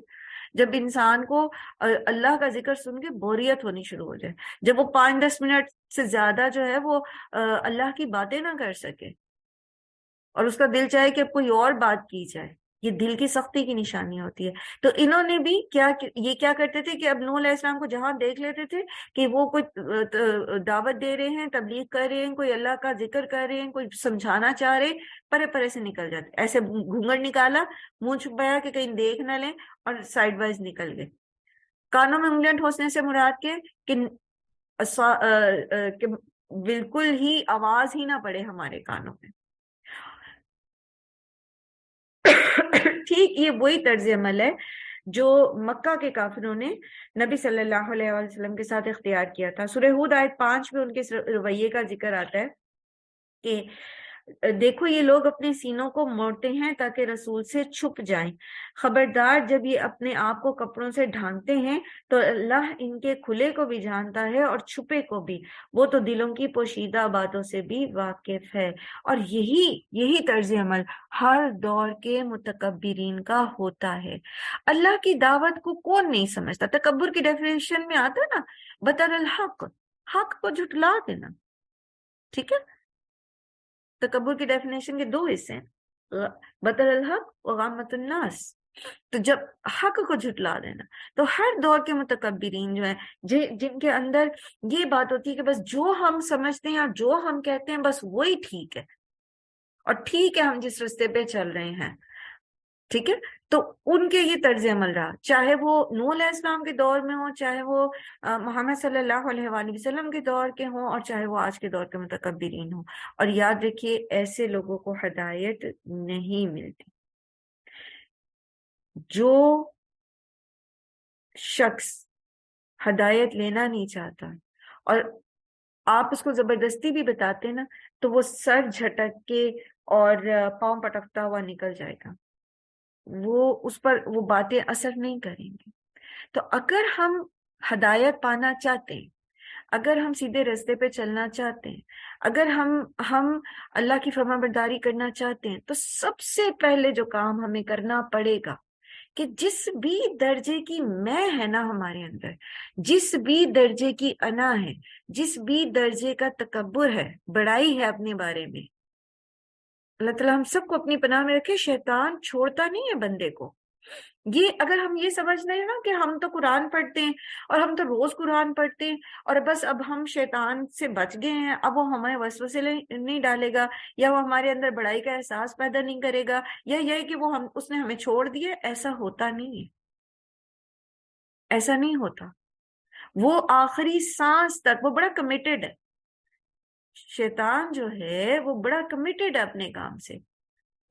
جب انسان کو اللہ کا ذکر سن کے بوریت ہونی شروع ہو جائے، جب وہ 5-10 منٹ سے زیادہ جو ہے وہ اللہ کی باتیں نہ کر سکے اور اس کا دل چاہے کہ اب کوئی اور بات کی جائے، یہ دل کی سختی کی نشانی ہوتی ہے۔ تو انہوں نے بھی یہ کیا کرتے تھے کہ اب نوح علیہ السلام کو جہاں دیکھ لیتے تھے کہ وہ کوئی دعوت دے رہے ہیں، تبلیغ کر رہے ہیں، کوئی اللہ کا ذکر کر رہے ہیں، کوئی سمجھانا چاہ رہے، پرے پرے سے نکل جاتے، ایسے گھونگھٹ نکالا، منہ چھپایا کہ کہیں دیکھ نہ لیں، اور سائڈ وائز نکل گئے۔ کانوں میں انگلیاں ٹھوسنے سے مراد کہ بالکل ہی آواز ہی نہ پڑے ہمارے کانوں میں۔ ٹھیک یہ وہی طرز عمل ہے جو مکہ کے کافروں نے نبی صلی اللہ علیہ وسلم کے ساتھ اختیار کیا تھا۔ سورہ ہود آیت 5 میں ان کے رویے کا ذکر آتا ہے کہ دیکھو یہ لوگ اپنے سینوں کو موڑتے ہیں تاکہ رسول سے چھپ جائیں، خبردار جب یہ اپنے آپ کو کپڑوں سے ڈھانکتے ہیں تو اللہ ان کے کھلے کو بھی جانتا ہے اور چھپے کو بھی، وہ تو دلوں کی پوشیدہ باتوں سے بھی واقف ہے۔ اور یہی طرز عمل ہر دور کے متکبرین کا ہوتا ہے۔ اللہ کی دعوت کو کون نہیں سمجھتا؟ تکبر کی ڈیفینیشن میں آتا ہے نا، بطر الحق، حق کو جھٹلا دینا، ٹھیک ہے۔ تکبر کی ڈیفینیشن کے 2 حصے ہیں، بطر الحق و غامت الناس۔ تو جب حق کو جھٹلا دینا، تو ہر دور کے متکبرین جو ہیں، جن کے اندر یہ بات ہوتی ہے کہ بس جو ہم سمجھتے ہیں اور جو ہم کہتے ہیں بس وہی ٹھیک ہے، اور ٹھیک ہے ہم جس رستے پہ چل رہے ہیں، ٹھیک ہے، تو ان کے یہ طرز عمل رہا، چاہے وہ نوح علیہ السلام کے دور میں ہو، چاہے وہ محمد صلی اللہ علیہ وآلہ وسلم کے دور کے ہوں، اور چاہے وہ آج کے دور کے متکبرین ہوں۔ اور یاد رکھیے ایسے لوگوں کو ہدایت نہیں ملتی۔ جو شخص ہدایت لینا نہیں چاہتا اور آپ اس کو زبردستی بھی بتاتے نا، تو وہ سر جھٹک کے اور پاؤں پٹکتا ہوا نکل جائے گا، وہ اس پر وہ باتیں اثر نہیں کریں گی۔ تو اگر ہم ہدایت پانا چاہتے ہیں، اگر ہم سیدھے راستے پہ چلنا چاہتے ہیں، اگر ہم اللہ کی فرما برداری کرنا چاہتے ہیں، تو سب سے پہلے جو کام ہمیں کرنا پڑے گا کہ جس بھی درجے کی میں ہے نا ہمارے اندر، جس بھی درجے کی انا ہے، جس بھی درجے کا تکبر ہے، بڑائی ہے اپنے بارے میں، اللہ تعالیٰ ہم سب کو اپنی پناہ میں رکھے۔ شیطان چھوڑتا نہیں ہے بندے کو۔ یہ اگر ہم یہ سمجھ رہے ہیں نا کہ ہم تو قرآن پڑھتے ہیں اور ہم تو روز قرآن پڑھتے ہیں اور بس اب ہم شیطان سے بچ گئے ہیں، اب وہ ہمیں وسوسے نہیں ڈالے گا، یا وہ ہمارے اندر بڑائی کا احساس پیدا نہیں کرے گا، یا یہ کہ اس نے ہمیں چھوڑ دیا، ایسا ہوتا نہیں ہے، ایسا نہیں ہوتا۔ وہ آخری سانس تک وہ بڑا کمیٹڈ ہے، شیطان جو ہے وہ بڑا کمیٹڈ ہے اپنے کام سے۔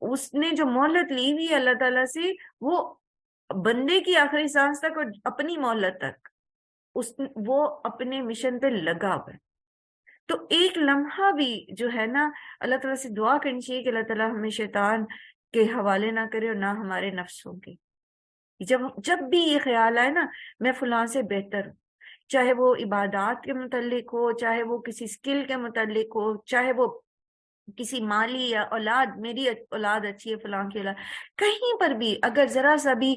اس نے جو مہلت لی ہوئی ہے اللہ تعالیٰ سے، وہ بندے کی آخری سانس تک اور اپنی مہلت تک وہ اپنے مشن پہ لگا ہوا ہے۔ تو ایک لمحہ بھی جو ہے نا اللہ تعالیٰ سے دعا کرنی چاہیے کہ اللہ تعالیٰ ہمیں شیطان کے حوالے نہ کرے اور نہ ہمارے نفسوں کے۔ جب بھی یہ خیال آئے نا میں فلاں سے بہتر ہوں، چاہے وہ عبادات کے متعلق ہو، چاہے وہ کسی سکل کے متعلق ہو، چاہے وہ کسی مالی یا اولاد، میری اولاد اچھی ہے فلاں کی اولاد، کہیں پر بھی اگر ذرا سا بھی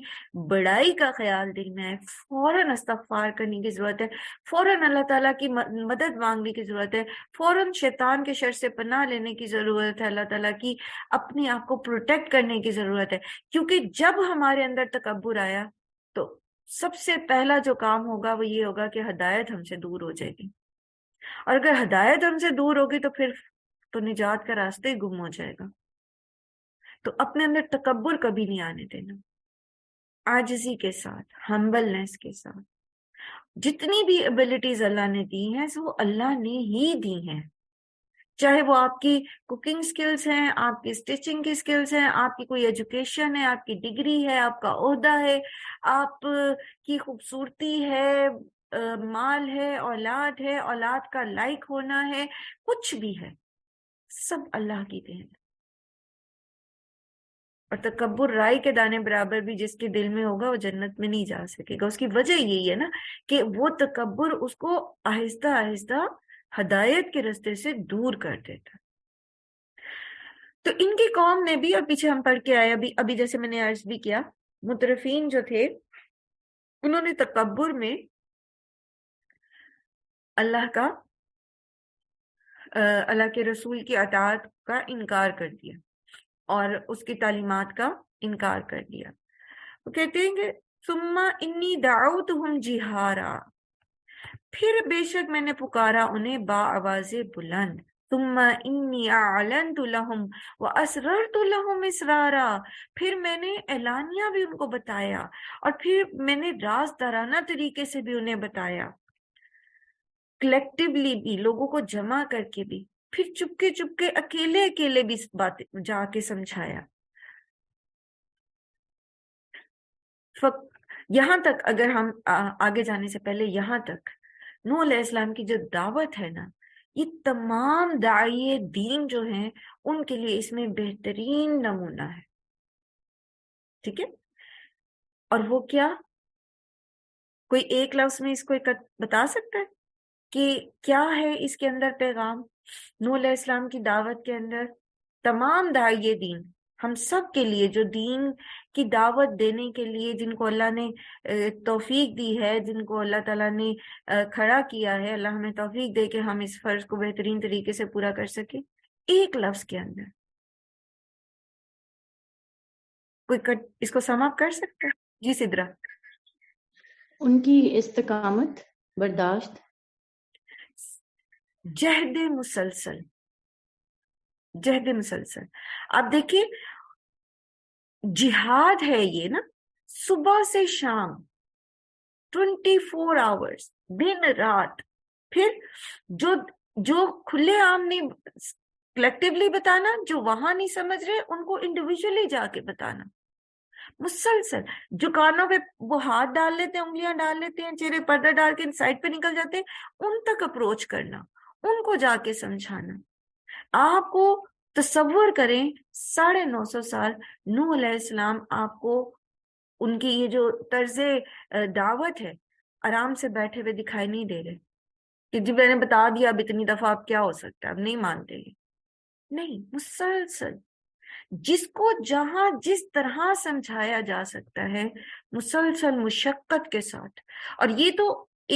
بڑائی کا خیال دل میں ہے، فوراً استغفار کرنے کی ضرورت ہے، فوراً اللہ تعالیٰ کی مدد مانگنے کی ضرورت ہے، فوراً شیطان کے شر سے پناہ لینے کی ضرورت ہے، اللہ تعالیٰ کی اپنے آپ کو پروٹیکٹ کرنے کی ضرورت ہے۔ کیونکہ جب ہمارے اندر تکبر آیا تو سب سے پہلا جو کام ہوگا وہ یہ ہوگا کہ ہدایت ہم سے دور ہو جائے گی، اور اگر ہدایت ہم سے دور ہوگی تو پھر تو نجات کا راستہ ہی گم ہو جائے گا۔ تو اپنے اندر تکبر کبھی نہیں آنے دینا، عاجزی کے ساتھ، ہمبلنس کے ساتھ۔ جتنی بھی ابیلٹیز اللہ نے دی ہیں وہ اللہ نے ہی دی ہیں، چاہے وہ آپ کی کوکنگ سکلز ہیں، آپ کی اسٹیچنگ کی سکلز ہیں، آپ کی کوئی ایجوکیشن ہے، آپ کی ڈگری ہے، آپ کا عہدہ ہے، آپ کی خوبصورتی ہے، مال ہے، اولاد کا لائق ہونا ہے، کچھ بھی ہے، سب اللہ کی دین ہے۔ اور تکبر رائی کے دانے برابر بھی جس کے دل میں ہوگا وہ جنت میں نہیں جا سکے گا۔ اس کی وجہ یہی ہے نا کہ وہ تکبر اس کو آہستہ آہستہ ہدایت کے راستے سے دور کر دیتا۔ تو ان کی قوم نے بھی، اور پیچھے ہم پڑھ کے آئے ابھی جیسے میں نے عرض بھی کیا، مترفین جو تھے انہوں نے تکبر میں اللہ کے رسول کی اطاعت کا انکار کر دیا اور اس کی تعلیمات کا انکار کر دیا۔ وہ کہتے ہیں کہ ثم انی دعوتہم جہارا، پھر بے شک میں نے پکارا انہیں با آواز بلند، ثم انی اعلنت لہم واسررت لہم اسرارا، پھر میں نے اعلانیہ بھی ان کو بتایا اور پھر میں نے راز دارانہ طریقے سے بھی انہیں بتایا، کلیکٹیولی بھی، لوگوں کو جمع کر کے بھی، پھر چپکے چپکے اکیلے بھی بات جا کے سمجھایا۔ یہاں تک اگر ہم آگے جانے سے پہلے یہاں تک نوح علیہ السلام کی جو دعوت ہے نا، یہ تمام داعی دین جو ہیں ان کے لیے اس میں بہترین نمونہ ہے، ٹھیک ہے؟ اور وہ کوئی ایک لفظ میں اس کو بتا سکتا ہے کہ کیا ہے اس کے اندر پیغام؟ نوح علیہ السلام کی دعوت کے اندر تمام داعی دین، ہم سب کے لیے جو دین کی دعوت دینے کے لیے جن کو اللہ نے توفیق دی ہے، جن کو اللہ تعالیٰ نے کھڑا کیا ہے، اللہ ہمیں توفیق دے کہ ہم اس فرض کو بہترین طریقے سے پورا کر سکیں، ایک لفظ کے اندر کوئی اس کو سم اپ کر سکتا ہے؟ جی سدرا. ان کی استقامت، برداشت، جہد مسلسل. جہد مسلسل. آپ دیکھیے جہاد ہے یہ نا، صبح سے شام 24 آورس، دن رات. پھر جو کھلے عام نہیں کلیکٹیولی بتانا، جو وہاں نہیں سمجھ رہے ان کو انڈیویجولی جا کے بتانا مسلسل. جو کانوں پہ وہ ہاتھ ڈال لیتے ہیں، انگلیاں ڈال لیتے ہیں، چہرے پردہ ڈال کے سائڈ پہ نکل جاتے ہیں، ان تک اپروچ کرنا، ان کو جا کے سمجھانا. آپ کو تصور کریں 950 سال نوح علیہ السلام آپ کو ان کی یہ جو طرز دعوت ہے آرام سے بیٹھے ہوئے دکھائی نہیں دے رہے کہ جی میں نے بتا دیا اب اتنی دفعہ آپ کیا ہو سکتا ہے، اب نہیں مانتے. نہیں، مسلسل جس کو جہاں جس طرح سمجھایا جا سکتا ہے مسلسل مشقت کے ساتھ. اور یہ تو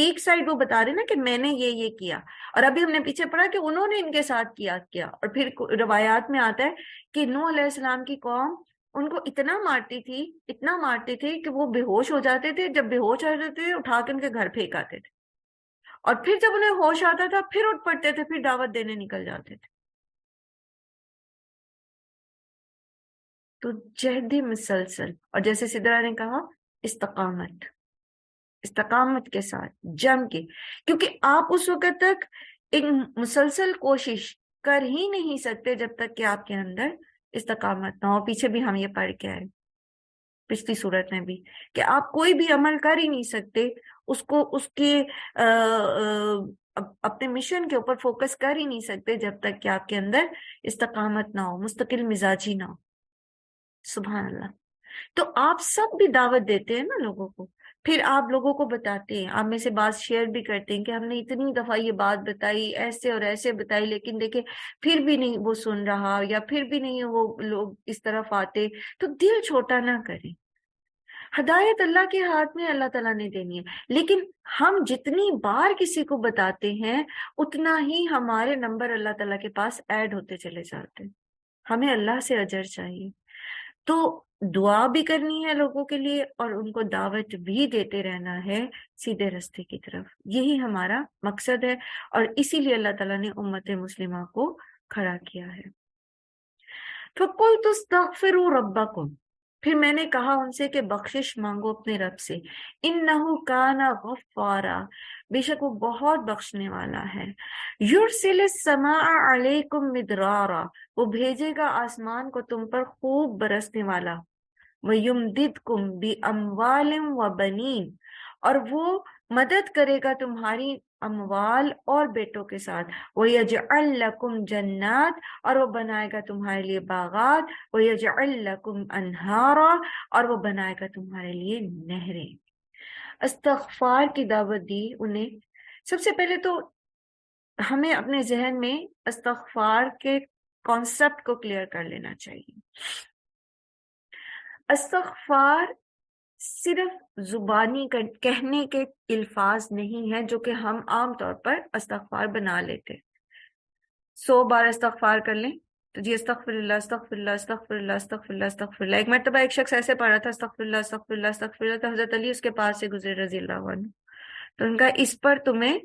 ایک سائڈ وہ بتا رہے نا کہ میں نے یہ کیا، اور ابھی ہم نے پیچھے پڑھا کہ انہوں نے ان کے ساتھ کیا. اور پھر روایات میں آتا ہے کہ نوح علیہ السلام کی قوم ان کو اتنا مارتی تھی کہ وہ بے ہوش ہو جاتے تھے. جب بے ہوش ہو جاتے تھے اٹھا کے ان کے گھر پھینک آتے تھے، اور پھر جب انہیں ہوش آتا تھا پھر اٹھ پڑتے تھے، پھر دعوت دینے نکل جاتے تھے. تو جہد مسلسل، اور جیسے سدرا نے کہا استقامت کے ساتھ جم کے، کیونکہ آپ اس وقت تک ایک مسلسل کوشش کر ہی نہیں سکتے جب تک کہ آپ کے اندر استقامت نہ ہو. پیچھے بھی ہم یہ پڑھ کے آئے پچھلی صورت میں بھی کہ آپ کوئی بھی عمل کر ہی نہیں سکتے، اس کے اپنے مشن کے اوپر فوکس کر ہی نہیں سکتے جب تک کہ آپ کے اندر استقامت نہ ہو، مستقل مزاجی نہ ہو. سبحان اللہ. تو آپ سب بھی دعوت دیتے ہیں نا لوگوں کو، پھر آپ لوگوں کو بتاتے ہیں، آپ میں سے بات شیئر بھی کرتے ہیں کہ ہم نے اتنی دفعہ یہ بات بتائی، ایسے اور ایسے بتائی، لیکن دیکھیں پھر بھی نہیں وہ سن رہا، یا پھر بھی نہیں وہ لوگ اس طرف آتے. تو دل چھوٹا نہ کریں. ہدایت اللہ کے ہاتھ میں، اللہ تعالیٰ نے دینی ہے، لیکن ہم جتنی بار کسی کو بتاتے ہیں اتنا ہی ہمارے نمبر اللہ تعالیٰ کے پاس ایڈ ہوتے چلے جاتے ہیں. ہمیں اللہ سے اجر چاہیے. تو دعا بھی کرنی ہے لوگوں کے لیے، اور ان کو دعوت بھی دیتے رہنا ہے سیدھے رستے کی طرف. یہی ہمارا مقصد ہے، اور اسی لیے اللہ تعالیٰ نے امت مسلمہ کو کھڑا کیا ہے. فَقُلْتُ اسْتَغْفِرُوا رَبَّكُمْ، پھر میں نے کہا ان سے کہ بخشش مانگو اپنے رب سے. إِنَّهُ كَانَ غَفَّارًا، بے شک وہ بہت بخشنے والا ہے. يُرْسِلِ السَّمَاءَ عَلَيْكُمْ مِدْرَارًا، وہ بھیجے گا آسمان کو تم پر خوب برسنے والا. وَيُمْدِدْكُمْ بِأَمْوَالٍ وَبَنِينَ، اور وہ مدد کرے گا تمہاری اموال اور بیٹوں کے ساتھ. وَيَجْعَلْ لَكُمْ جَنَّاتٍ، اور وہ بنائے گا تمہارے لیے باغات. وَيَجْعَلْ لَكُمْ أَنْهَارًا، اور وہ بنائے گا تمہارے لیے نہریں. استغفار کی دعوت دی انہیں. سب سے پہلے تو ہمیں اپنے ذہن میں استغفار کے کانسیپٹ کو کلیئر کر لینا چاہیے. استغفار صرف زبانی کہنے کے الفاظ نہیں ہیں جو کہ ہم عام طور پر استغفار بنا لیتے. 100 بار استغفار کر لیں تو جی استغفر اللہ استغفر اللہ استغفر اللہ استغفر اللہ استغفر اللہ. ایک مرتبہ ایک شخص ایسے پڑھ رہا تھا استغفر اللہ استغفر اللہ استغفر اللہ، تو حضرت علی اس کے پاس سے گزرے رضی اللہ عنہ، تو ان کا اس پر تمہیں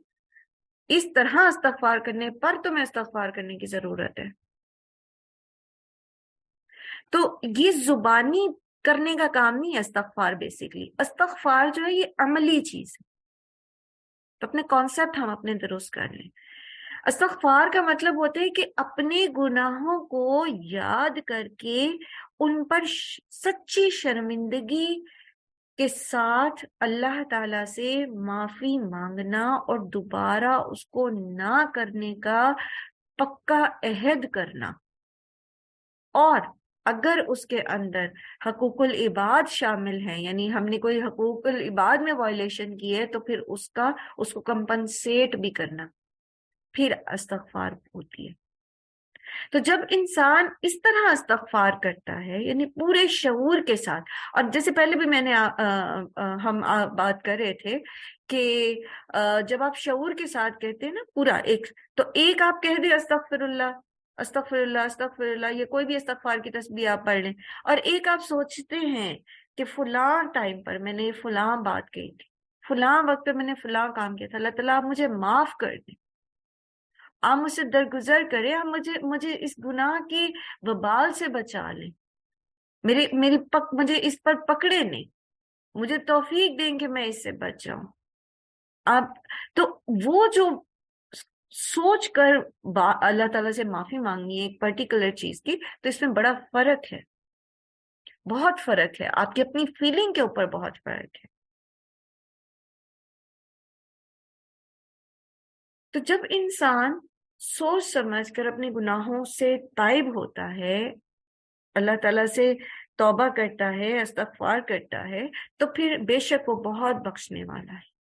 اس طرح استغفار کرنے پر تمہیں استغفار کرنے کی ضرورت ہے. تو یہ زبانی کرنے کا کام نہیں ہے استغفار. بیسیکلی استغفار جو ہے یہ عملی چیز ہے. تو اپنے کانسیپٹ ہم اپنے درست کر لیں. استغفار کا مطلب ہوتا ہے کہ اپنے گناہوں کو یاد کر کے ان پر سچی شرمندگی کے ساتھ اللہ تعالی سے معافی مانگنا، اور دوبارہ اس کو نہ کرنے کا پکا عہد کرنا. اور اگر اس کے اندر حقوق العباد شامل ہیں، یعنی ہم نے کوئی حقوق العباد میں وائلیشن کی ہے، تو پھر اس کو کمپنسیٹ بھی کرنا، پھر استغفار ہوتی ہے. تو جب انسان اس طرح استغفار کرتا ہے، یعنی پورے شعور کے ساتھ، اور جیسے پہلے بھی میں نے ہم بات کر رہے تھے کہ جب آپ شعور کے ساتھ کہتے ہیں نا پورا ایک، تو ایک آپ کہہ دیں استغفر اللہ، استغفر اللہ، یہ کوئی بھی استغفار کی تسبیح آپ پڑھ لیں، اور ایک آپ سوچتے ہیں کہ فلاں ٹائم پر میں نے فلاں بات کہی تھی، فلاں وقت پہ میں نے فلاں کام کیا تھا، اللہ تعالیٰ آپ مجھے معاف کر دیں، آپ مجھ سے درگزر کریں، آپ مجھے اس گناہ کی وبال سے بچا لیں، مجھے اس پر پکڑے نہیں، مجھے توفیق دیں کہ میں اس سے بچ جاؤں۔ آپ تو وہ جو سوچ کر اللہ تعالیٰ سے معافی مانگنی ہے ایک پرٹیکولر چیز کی، تو اس میں بڑا فرق ہے، بہت فرق ہے، آپ کی اپنی فیلنگ کے اوپر بہت فرق ہے۔ تو جب انسان سوچ سمجھ کر اپنے گناہوں سے تائب ہوتا ہے، اللہ تعالیٰ سے توبہ کرتا ہے، استغفار کرتا ہے، تو پھر بے شک وہ بہت بخشنے والا ہے۔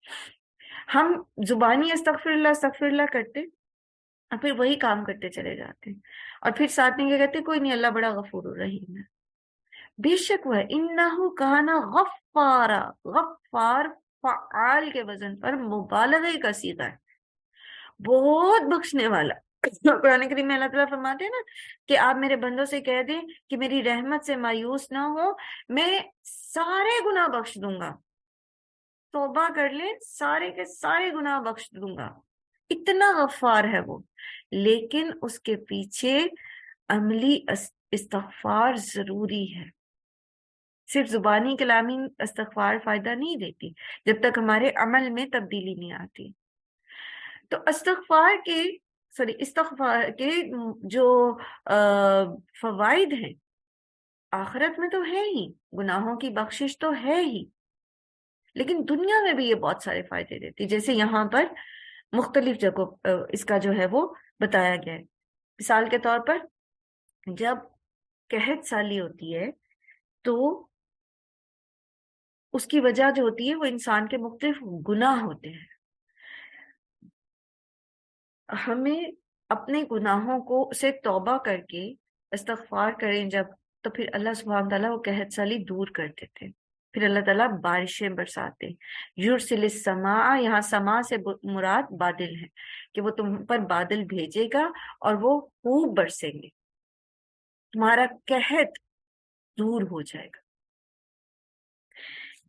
ہم زبانی استغفر اللہ کرتے اور پھر وہی کام کرتے چلے جاتے ہیں، اور پھر ساتھ میں کیا کہتے ہیں، کوئی نہیں، اللہ بڑا غفور الرحیم ہے۔ بے شک وہ ہے، انہ کان غفارا، غفار فعال کے وزن پر مبالغہ کا صیغہ ہے، بہت بخشنے والا۔ قرآن کریم میں اللہ تعالیٰ فرماتے ہیں نا کہ آپ میرے بندوں سے کہہ دیں کہ میری رحمت سے مایوس نہ ہو، میں سارے گناہ بخش دوں گا، توبہ کر لیں سارے کے سارے گناہ بخش دوں گا، اتنا غفار ہے وہ۔ لیکن اس کے پیچھے عملی استغفار ضروری ہے، صرف زبانی کلامی استغفار فائدہ نہیں دیتی جب تک ہمارے عمل میں تبدیلی نہیں آتی۔ تو استغفار کے جو فوائد ہیں آخرت میں تو ہے ہی، گناہوں کی بخشش تو ہے ہی، لیکن دنیا میں بھی یہ بہت سارے فائدے دیتی، جیسے یہاں پر مختلف جگہوں اس کا جو ہے وہ بتایا گیا ہے۔ مثال کے طور پر جب قحط سالی ہوتی ہے تو اس کی وجہ جو ہوتی ہے وہ انسان کے مختلف گناہ ہوتے ہیں، ہمیں اپنے گناہوں کو سے توبہ کر کے استغفار کریں جب، تو پھر اللہ سبحانہ تعالیٰ وہ قحط سالی دور کر دیتے، پھر اللہ تعالیٰ بارشیں برساتے۔ یرسل السماء، یہاں سما سے مراد بادل ہے، کہ وہ تم پر بادل بھیجے گا اور وہ خوب برسیں گے، تمہارا قحط دور ہو جائے گا۔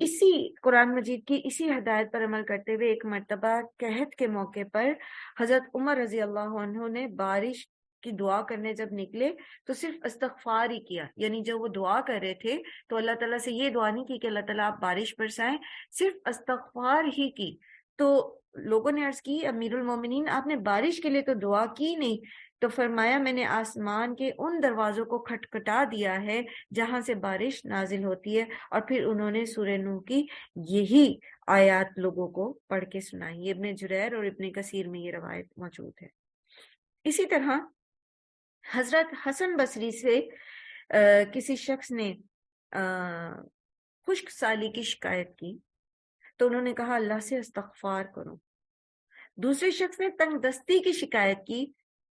اسی قرآن مجید کی اسی ہدایت پر عمل کرتے ہوئے ایک مرتبہ قحط کے موقع پر حضرت عمر رضی اللہ عنہ نے بارش کی دعا کرنے جب نکلے تو صرف استغفار ہی کیا، یعنی جب وہ دعا کر رہے تھے تو اللہ تعالیٰ سے یہ دعا نہیں کی کہ اللہ تعالیٰ آپ بارش برسائیں، صرف استغفار ہی کی۔ تو لوگوں نے عرض کی امیر المومنین آپ نے بارش کے لیے تو دعا کی نہیں، تو فرمایا میں نے آسمان کے ان دروازوں کو کھٹکھٹا دیا ہے جہاں سے بارش نازل ہوتی ہے، اور پھر انہوں نے سورہ نوح کی یہی آیات لوگوں کو پڑھ کے سنائی۔ ابن جریر اور ابن کثیر میں یہ روایت موجود ہے۔ اسی طرح حضرت حسن بصری سے کسی شخص نے خشک سالی کی شکایت کی تو انہوں نے کہا اللہ سے استغفار کرو۔ دوسرے شخص نے تنگ دستی کی شکایت کی،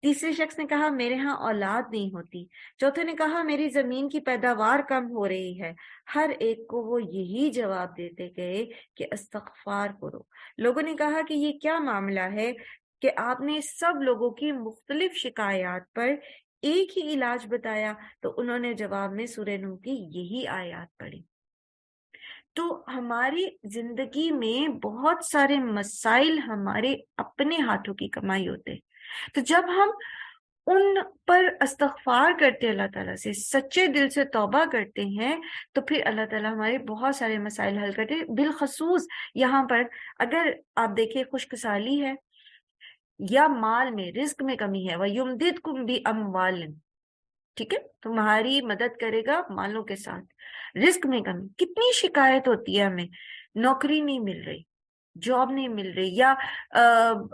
تیسرے شخص نے کہا میرے ہاں اولاد نہیں ہوتی، چوتھے نے کہا میری زمین کی پیداوار کم ہو رہی ہے۔ ہر ایک کو وہ یہی جواب دیتے گئے کہ استغفار کرو۔ لوگوں نے کہا کہ یہ کیا معاملہ ہے کہ آپ نے سب لوگوں کی مختلف شکایات پر ایک ہی علاج بتایا؟ تو انہوں نے جواب میں سورہ نوح کی یہی آیات پڑھی۔ تو ہماری زندگی میں بہت سارے مسائل ہمارے اپنے ہاتھوں کی کمائی ہوتے ہیں، تو جب ہم ان پر استغفار کرتے اللہ تعالیٰ سے سچے دل سے توبہ کرتے ہیں تو پھر اللہ تعالیٰ ہمارے بہت سارے مسائل حل کرتے ہیں۔ بالخصوص یہاں پر اگر آپ دیکھیں خشک سالی ہے یا مال میں رزق میں کمی ہے، وَيُمْدِدْكُمْ بِأَمْوَالٍ، ٹھیک ہے، تمہاری مدد کرے گا مالوں کے ساتھ۔ رزق میں کمی، کتنی شکایت ہوتی ہے ہمیں، نوکری نہیں مل رہی، جاب نہیں مل رہی، یا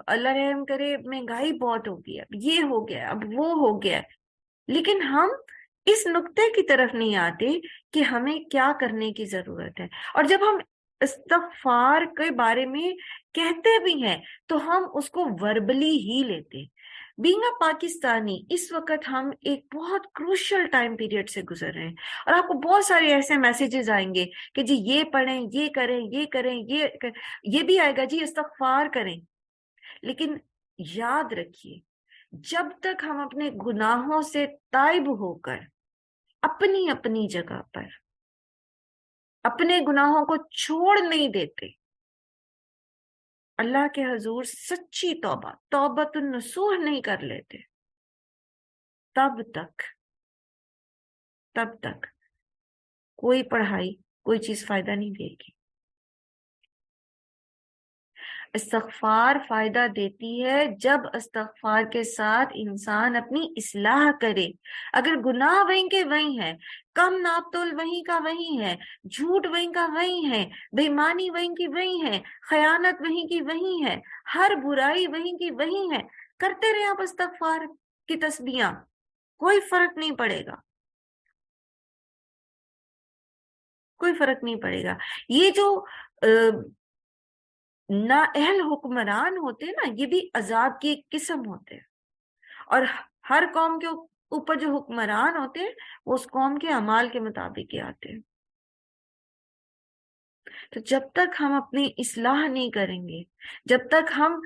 اللہ رحم کرے مہنگائی بہت ہو گئی، اب یہ ہو گیا، اب وہ ہو گیا، لیکن ہم اس نقطے کی طرف نہیں آتے کہ ہمیں کیا کرنے کی ضرورت ہے۔ اور جب ہم استغفار کے بارے میں کہتے بھی ہیں تو ہم اس کو وربلی ہی لیتے۔ بینگ اے پاکستانی اس وقت ہم ایک بہت کروشل ٹائم پیریڈ سے گزر رہے ہیں، اور آپ کو بہت سارے ایسے میسیجز آئیں گے کہ جی یہ پڑھیں، یہ کریں، یہ کریں، یہ بھی آئے گا جی استغفار کریں، لیکن یاد رکھیے جب تک ہم اپنے گناہوں سے تائب ہو کر اپنی اپنی جگہ پر اپنے گناہوں کو چھوڑ نہیں دیتے، اللہ کے حضور سچی توبۃ النصوح نہیں کر لیتے، تب تک کوئی پڑھائی، کوئی چیز فائدہ نہیں دے گی۔ استغفار فائدہ دیتی ہے جب استغفار کے ساتھ انسان اپنی اصلاح کرے۔ اگر گناہ وہیں کے وہیں ہے، کم ناپ تول وہیں کا وہیں ہے، جھوٹ وہیں کا وہیں ہے، بے ایمانی وہیں کی وہیں ہے، خیانت وہیں کی وہیں ہے، ہر برائی وہیں کی وہیں ہے، کرتے رہے آپ استغفار کی تسبیحاں، کوئی فرق نہیں پڑے گا، کوئی فرق نہیں پڑے گا۔ یہ جو نااہل حکمران ہوتے ہیں نا، یہ بھی عذاب کی ایک قسم ہوتے ہیں، اور ہر قوم کے اوپر جو حکمران ہوتے ہیں وہ اس قوم کے اعمال کے مطابق ہی آتے ہیں۔ تو جب تک ہم اپنی اصلاح نہیں کریں گے، جب تک ہم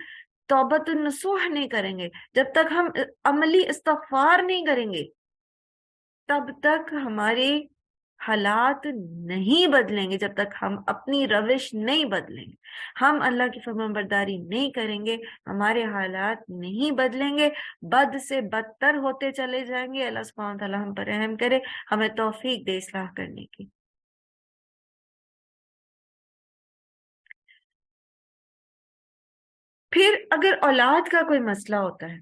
توبۃ النصوح نہیں کریں گے، جب تک ہم عملی استغفار نہیں کریں گے، تب تک ہمارے حالات نہیں بدلیں گے۔ جب تک ہم اپنی روش نہیں بدلیں گے، ہم اللہ کی فرمانبرداری نہیں کریں گے، ہمارے حالات نہیں بدلیں گے، بد سے بدتر ہوتے چلے جائیں گے۔ اللہ سبحانہ وتعالی ہم پر رحم کرے، ہمیں توفیق دے اصلاح کرنے کی۔ پھر اگر اولاد کا کوئی مسئلہ ہوتا ہے،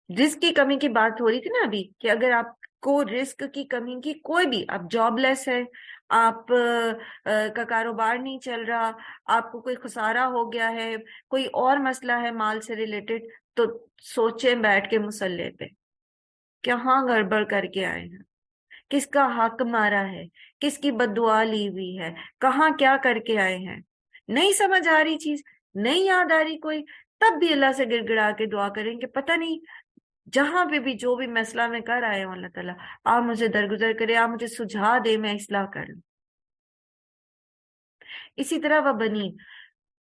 رزق کی کمی کی بات ہو رہی تھی نا ابھی، کہ اگر آپ کو رزق کی کمی کی کوئی بھی، آپ جاب لیس ہے، آپ کا کاروبار نہیں چل رہا، آپ کو کوئی خسارہ ہو گیا ہے، کوئی اور مسئلہ ہے مال سے ریلیٹڈ، تو سوچیں بیٹھ کے مصلے پہ، کہاں گڑبڑ کر کے آئے ہیں، کس کا حق مارا ہے، کس کی بد دعا لی ہوئی ہے، کہاں کیا کر کے آئے ہیں، نہیں سمجھ آ رہی چیز، نہیں یاد آ رہی کوئی، تب بھی اللہ سے گڑ گڑا کے دعا کریں کہ پتہ نہیں جہاں پہ بھی جو بھی مسئلہ میں کر آئے ہوں، اللہ تعالیٰ آپ مجھے درگزر کرے، آپ مجھے سجھا دے، میں اصلاح کر لوں۔ اسی طرح وہ بنی،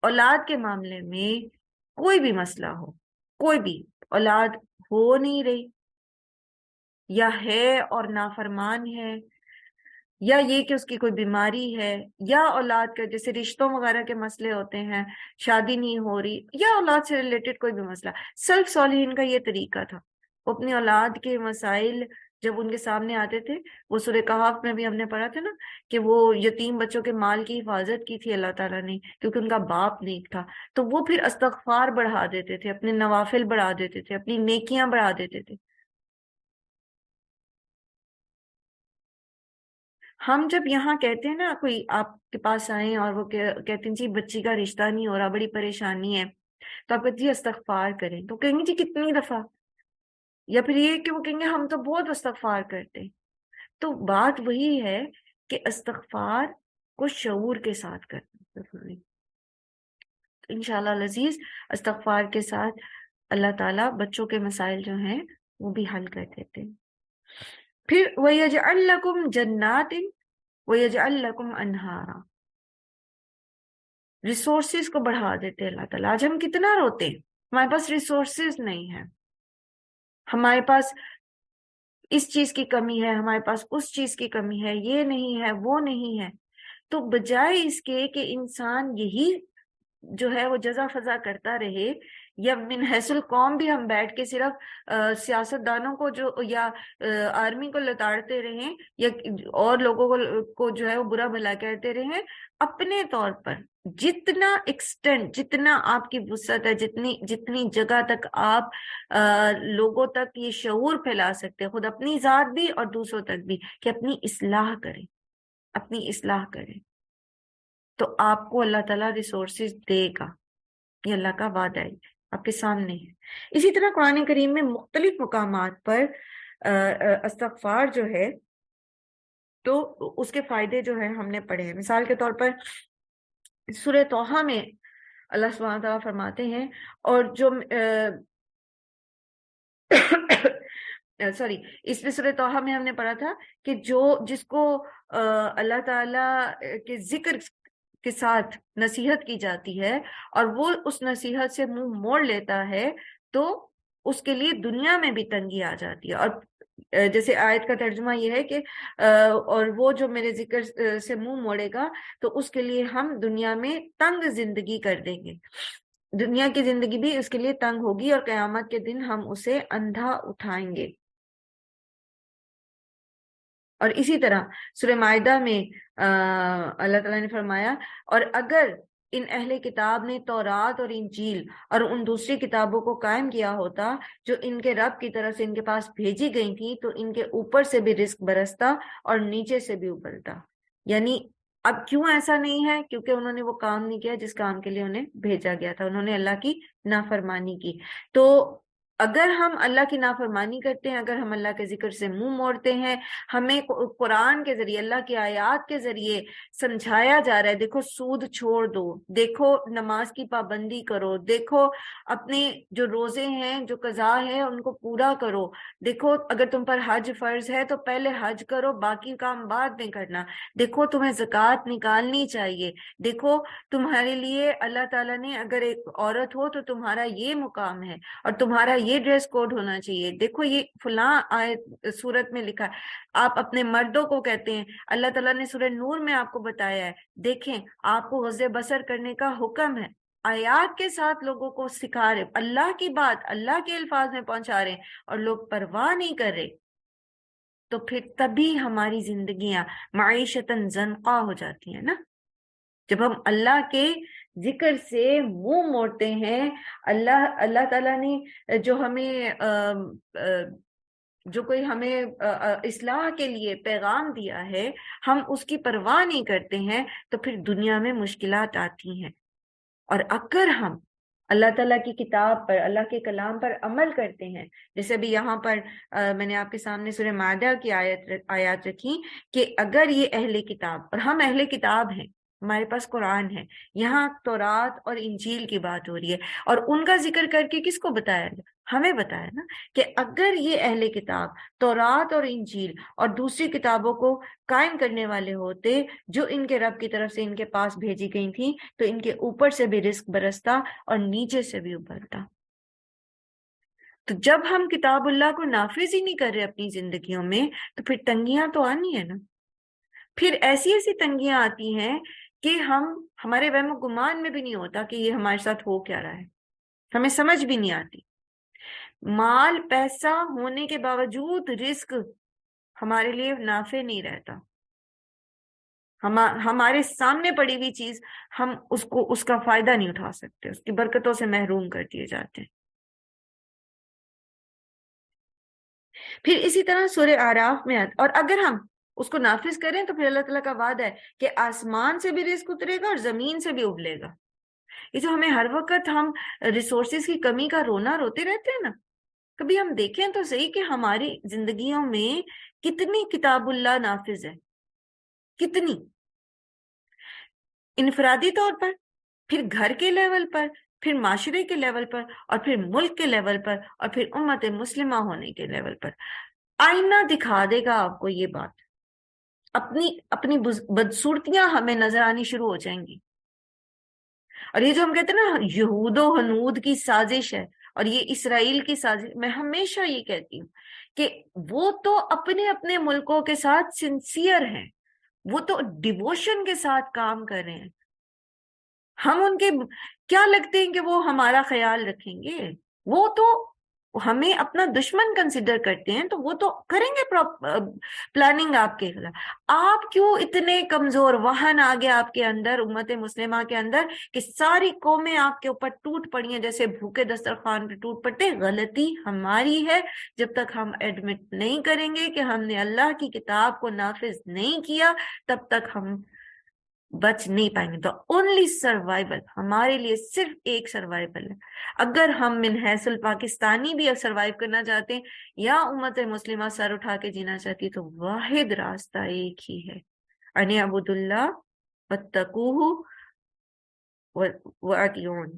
اولاد کے معاملے میں کوئی بھی مسئلہ ہو، کوئی بھی اولاد ہو نہیں رہی، یا ہے اور نافرمان ہے، یا یہ کہ اس کی کوئی بیماری ہے، یا اولاد کا جیسے رشتوں وغیرہ کے مسئلے ہوتے ہیں، شادی نہیں ہو رہی، یا اولاد سے ریلیٹڈ کوئی بھی مسئلہ، سلف صالحین کا یہ طریقہ تھا، وہ اپنی اولاد کے مسائل جب ان کے سامنے آتے تھے، وہ سورہ کہف میں بھی ہم نے پڑھا تھا نا کہ وہ یتیم بچوں کے مال کی حفاظت کی تھی اللہ تعالیٰ نے، کیونکہ ان کا باپ نیک تھا، تو وہ پھر استغفار بڑھا دیتے تھے، اپنے نوافل بڑھا دیتے تھے، اپنی نیکیاں بڑھا دیتے تھے۔ ہم جب یہاں کہتے ہیں نا، کوئی آپ کے پاس آئیں اور وہ کہتے ہیں جی بچی کا رشتہ نہیں ہو رہا، بڑی پریشانی ہے، تو آپ کہتے جی استغفار کریں، تو کہیں گے جی کتنی دفعہ، یا پھر یہ کہ وہ کہیں گے ہم تو بہت استغفار کرتے ہیں۔ تو بات وہی ہے کہ استغفار کو شعور کے ساتھ کرنا ضروری۔ انشاءاللہ العزیز استغفار کے ساتھ اللہ تعالیٰ بچوں کے مسائل جو ہیں وہ بھی حل کر دیتے ہیں۔ پھر وَيَجْعَلْ لَكُمْ جَنَّاتٍ وَيَجْعَلْ لَكُمْ أَنْهَارًا، ریسورسز کو بڑھا دیتے اللہ تعالیٰ۔ آج ہم کتنا روتے ہیں، ہمارے پاس ریسورسز نہیں ہیں، ہمارے پاس اس چیز کی کمی ہے، ہمارے پاس اس چیز کی کمی ہے، یہ نہیں ہے، وہ نہیں ہے، تو بجائے اس کے کہ انسان یہی جو ہے وہ جزا فضا کرتا رہے، یا من حیث القوم بھی ہم بیٹھ کے صرف سیاست دانوں کو جو یا آرمی کو لتاڑتے رہیں، یا اور لوگوں کو جو ہے وہ برا بھلا کہتے رہیں، اپنے طور پر جتنا ایکسٹینٹ، جتنا آپ کی وسعت ہے، جتنی جگہ تک آپ لوگوں تک یہ شعور پھیلا سکتے، خود اپنی ذات بھی اور دوسروں تک بھی، کہ اپنی اصلاح کریں، اپنی اصلاح کریں، تو آپ کو اللہ تعالیٰ ریسورسز دے گا، یہ اللہ کا وعدہ ہے، آپ کے سامنے ہے۔ اسی طرح قرآن کریم میں مختلف مقامات پر استغفار جو ہے تو اس کے فائدے جو ہیں ہم نے پڑھے ہیں۔ مثال کے طور پر سورہ طٰہٰ میں اللہ سبحانہ وتعالیٰ فرماتے ہیں، اور جو سوری اس میں سورہ طٰہٰ میں ہم نے پڑھا تھا کہ جس کو اللہ تعالیٰ کے ذکر کے ساتھ نصیحت کی جاتی ہے اور وہ اس نصیحت سے منہ موڑ لیتا ہے، تو اس کے لیے دنیا میں بھی تنگی آ جاتی ہے. اور جیسے آیت کا ترجمہ یہ ہے کہ اور وہ جو میرے ذکر سے منہ موڑے گا تو اس کے لیے ہم دنیا میں تنگ زندگی کر دیں گے. دنیا کی زندگی بھی اس کے لیے تنگ ہوگی اور قیامت کے دن ہم اسے اندھا اٹھائیں گے. اور اسی طرح سورہ مائدہ میں اللہ تعالیٰ نے فرمایا اور اگر ان اہل کتاب نے تورات اور انجیل اور ان دوسری کتابوں کو قائم کیا ہوتا جو ان کے رب کی طرف سے ان کے پاس بھیجی گئی تھی تو ان کے اوپر سے بھی رزق برستا اور نیچے سے بھی ابلتا. یعنی اب کیوں ایسا نہیں ہے؟ کیونکہ انہوں نے وہ کام نہیں کیا جس کام کے لیے انہیں بھیجا گیا تھا. انہوں نے اللہ کی نافرمانی کی. تو اگر ہم اللہ کی نافرمانی کرتے ہیں، اگر ہم اللہ کے ذکر سے منہ موڑتے ہیں، ہمیں قرآن کے ذریعے اللہ کی آیات کے ذریعے سمجھایا جا رہا ہے دیکھو سود چھوڑ دو، دیکھو نماز کی پابندی کرو، دیکھو اپنے جو روزے ہیں جو قضا ہے ان کو پورا کرو، دیکھو اگر تم پر حج فرض ہے تو پہلے حج کرو باقی کام بعد میں کرنا، دیکھو تمہیں زکوٰۃ نکالنی چاہیے، دیکھو تمہارے لیے اللہ تعالیٰ نے اگر ایک عورت ہو تو تمہارا یہ مقام ہے اور تمہارا یہ ڈریس کوڈ ہونا چاہیے، دیکھو یہ فلاں آیت سورت میں لکھا ہے. آپ اپنے مردوں کو کہتے ہیں، اللہ تعالیٰ نے سورہ نور میں آپ کو بتایا ہے دیکھیں آپ کو غض بصر کرنے کا حکم ہے. آیات کے ساتھ لوگوں کو سکھا رہے، اللہ کی بات اللہ کے الفاظ میں پہنچا رہے اور لوگ پرواہ نہیں کر رہے. تو پھر تبھی ہماری زندگیاں معیشتاً زنقا ہو جاتی ہیں نا. جب ہم اللہ کے ذکر سے منہ موڑتے ہیں، اللہ تعالیٰ نے جو ہمیں جو کوئی ہمیں اصلاح کے لیے پیغام دیا ہے ہم اس کی پرواہ نہیں کرتے ہیں تو پھر دنیا میں مشکلات آتی ہیں. اور اگر ہم اللہ تعالیٰ کی کتاب پر اللہ کے کلام پر عمل کرتے ہیں، جیسے بھی یہاں پر میں نے آپ کے سامنے سورہ مائدہ کی آیات رکھی کہ اگر یہ اہل کتاب، اور ہم اہل کتاب ہیں، ہمارے پاس قرآن ہے، یہاں تورات اور انجیل کی بات ہو رہی ہے اور ان کا ذکر کر کے کس کو بتایا گیا؟ ہمیں بتایا نا کہ اگر یہ اہل کتاب تورات اور انجیل اور دوسری کتابوں کو قائم کرنے والے ہوتے جو ان کے رب کی طرف سے ان کے پاس بھیجی گئی تھیں تو ان کے اوپر سے بھی رزق برستا اور نیچے سے بھی ابلتا. تو جب ہم کتاب اللہ کو نافذ ہی نہیں کر رہے اپنی زندگیوں میں تو پھر تنگیاں تو آنی ہے نا. پھر ایسی ایسی تنگیاں آتی ہیں کہ ہمارے وہم و گمان میں بھی نہیں ہوتا کہ یہ ہمارے ساتھ ہو کیا رہا ہے، ہمیں سمجھ بھی نہیں آتی. مال پیسہ ہونے کے باوجود رزق ہمارے لیے نافع نہیں رہتا. ہمارے سامنے پڑی ہوئی چیز ہم اس کا فائدہ نہیں اٹھا سکتے، اس کی برکتوں سے محروم کر دیے جاتے ہیں. پھر اسی طرح سورہ اعراف میں اور اگر ہم اس کو نافذ کریں تو پھر اللہ تعالیٰ کا وعدہ ہے کہ آسمان سے بھی رزق اترے گا اور زمین سے بھی ابلے گا. یہ جو ہمیں ہر وقت ہم ریسورسز کی کمی کا رونا روتے رہتے ہیں نا، کبھی ہم دیکھیں تو صحیح کہ ہماری زندگیوں میں کتنی کتاب اللہ نافذ ہے، کتنی انفرادی طور پر، پھر گھر کے لیول پر، پھر معاشرے کے لیول پر، اور پھر ملک کے لیول پر، اور پھر امت مسلمہ ہونے کے لیول پر. آئینہ دکھا دے گا آپ کو یہ بات، اپنی بدصورتیاں ہمیں نظر آنی شروع ہو جائیں گی. اور یہ جو ہم کہتے ہیں نا یہود و ہنود کی سازش ہے اور یہ اسرائیل کی سازش، میں ہمیشہ یہ کہتی ہوں کہ وہ تو اپنے اپنے ملکوں کے ساتھ سنسیئر ہیں، وہ تو ڈیووشن کے ساتھ کام کر رہے ہیں. ہم ان کے کیا لگتے ہیں کہ وہ ہمارا خیال رکھیں گے؟ وہ تو ہمیں اپنا دشمن کنسیڈر کرتے ہیں تو وہ تو کریں گے پلاننگ آپ کے خلاف. آپ کیوں اتنے کمزور وہن آ گیا آپ کے اندر، امت مسلمہ کے اندر، کہ ساری قومیں آپ کے اوپر ٹوٹ پڑی ہیں جیسے بھوکے دسترخوان پہ ٹوٹ پڑتے؟ غلطی ہماری ہے. جب تک ہم ایڈمٹ نہیں کریں گے کہ ہم نے اللہ کی کتاب کو نافذ نہیں کیا تب تک ہم بچ نہیں پائیں گے. تو اونلی سروائیول ہمارے لیے صرف ایک سروائیول ہے. اگر ہم من حیث الپاکستانی بھی سروائیو کرنا چاہتے ہیں یا امت مسلمہ سر اٹھا کے جینا چاہتی ہے تو واحد راستہ ایک ہی ہے، ان اعبدوا اللہ واتقوہ واطیعون،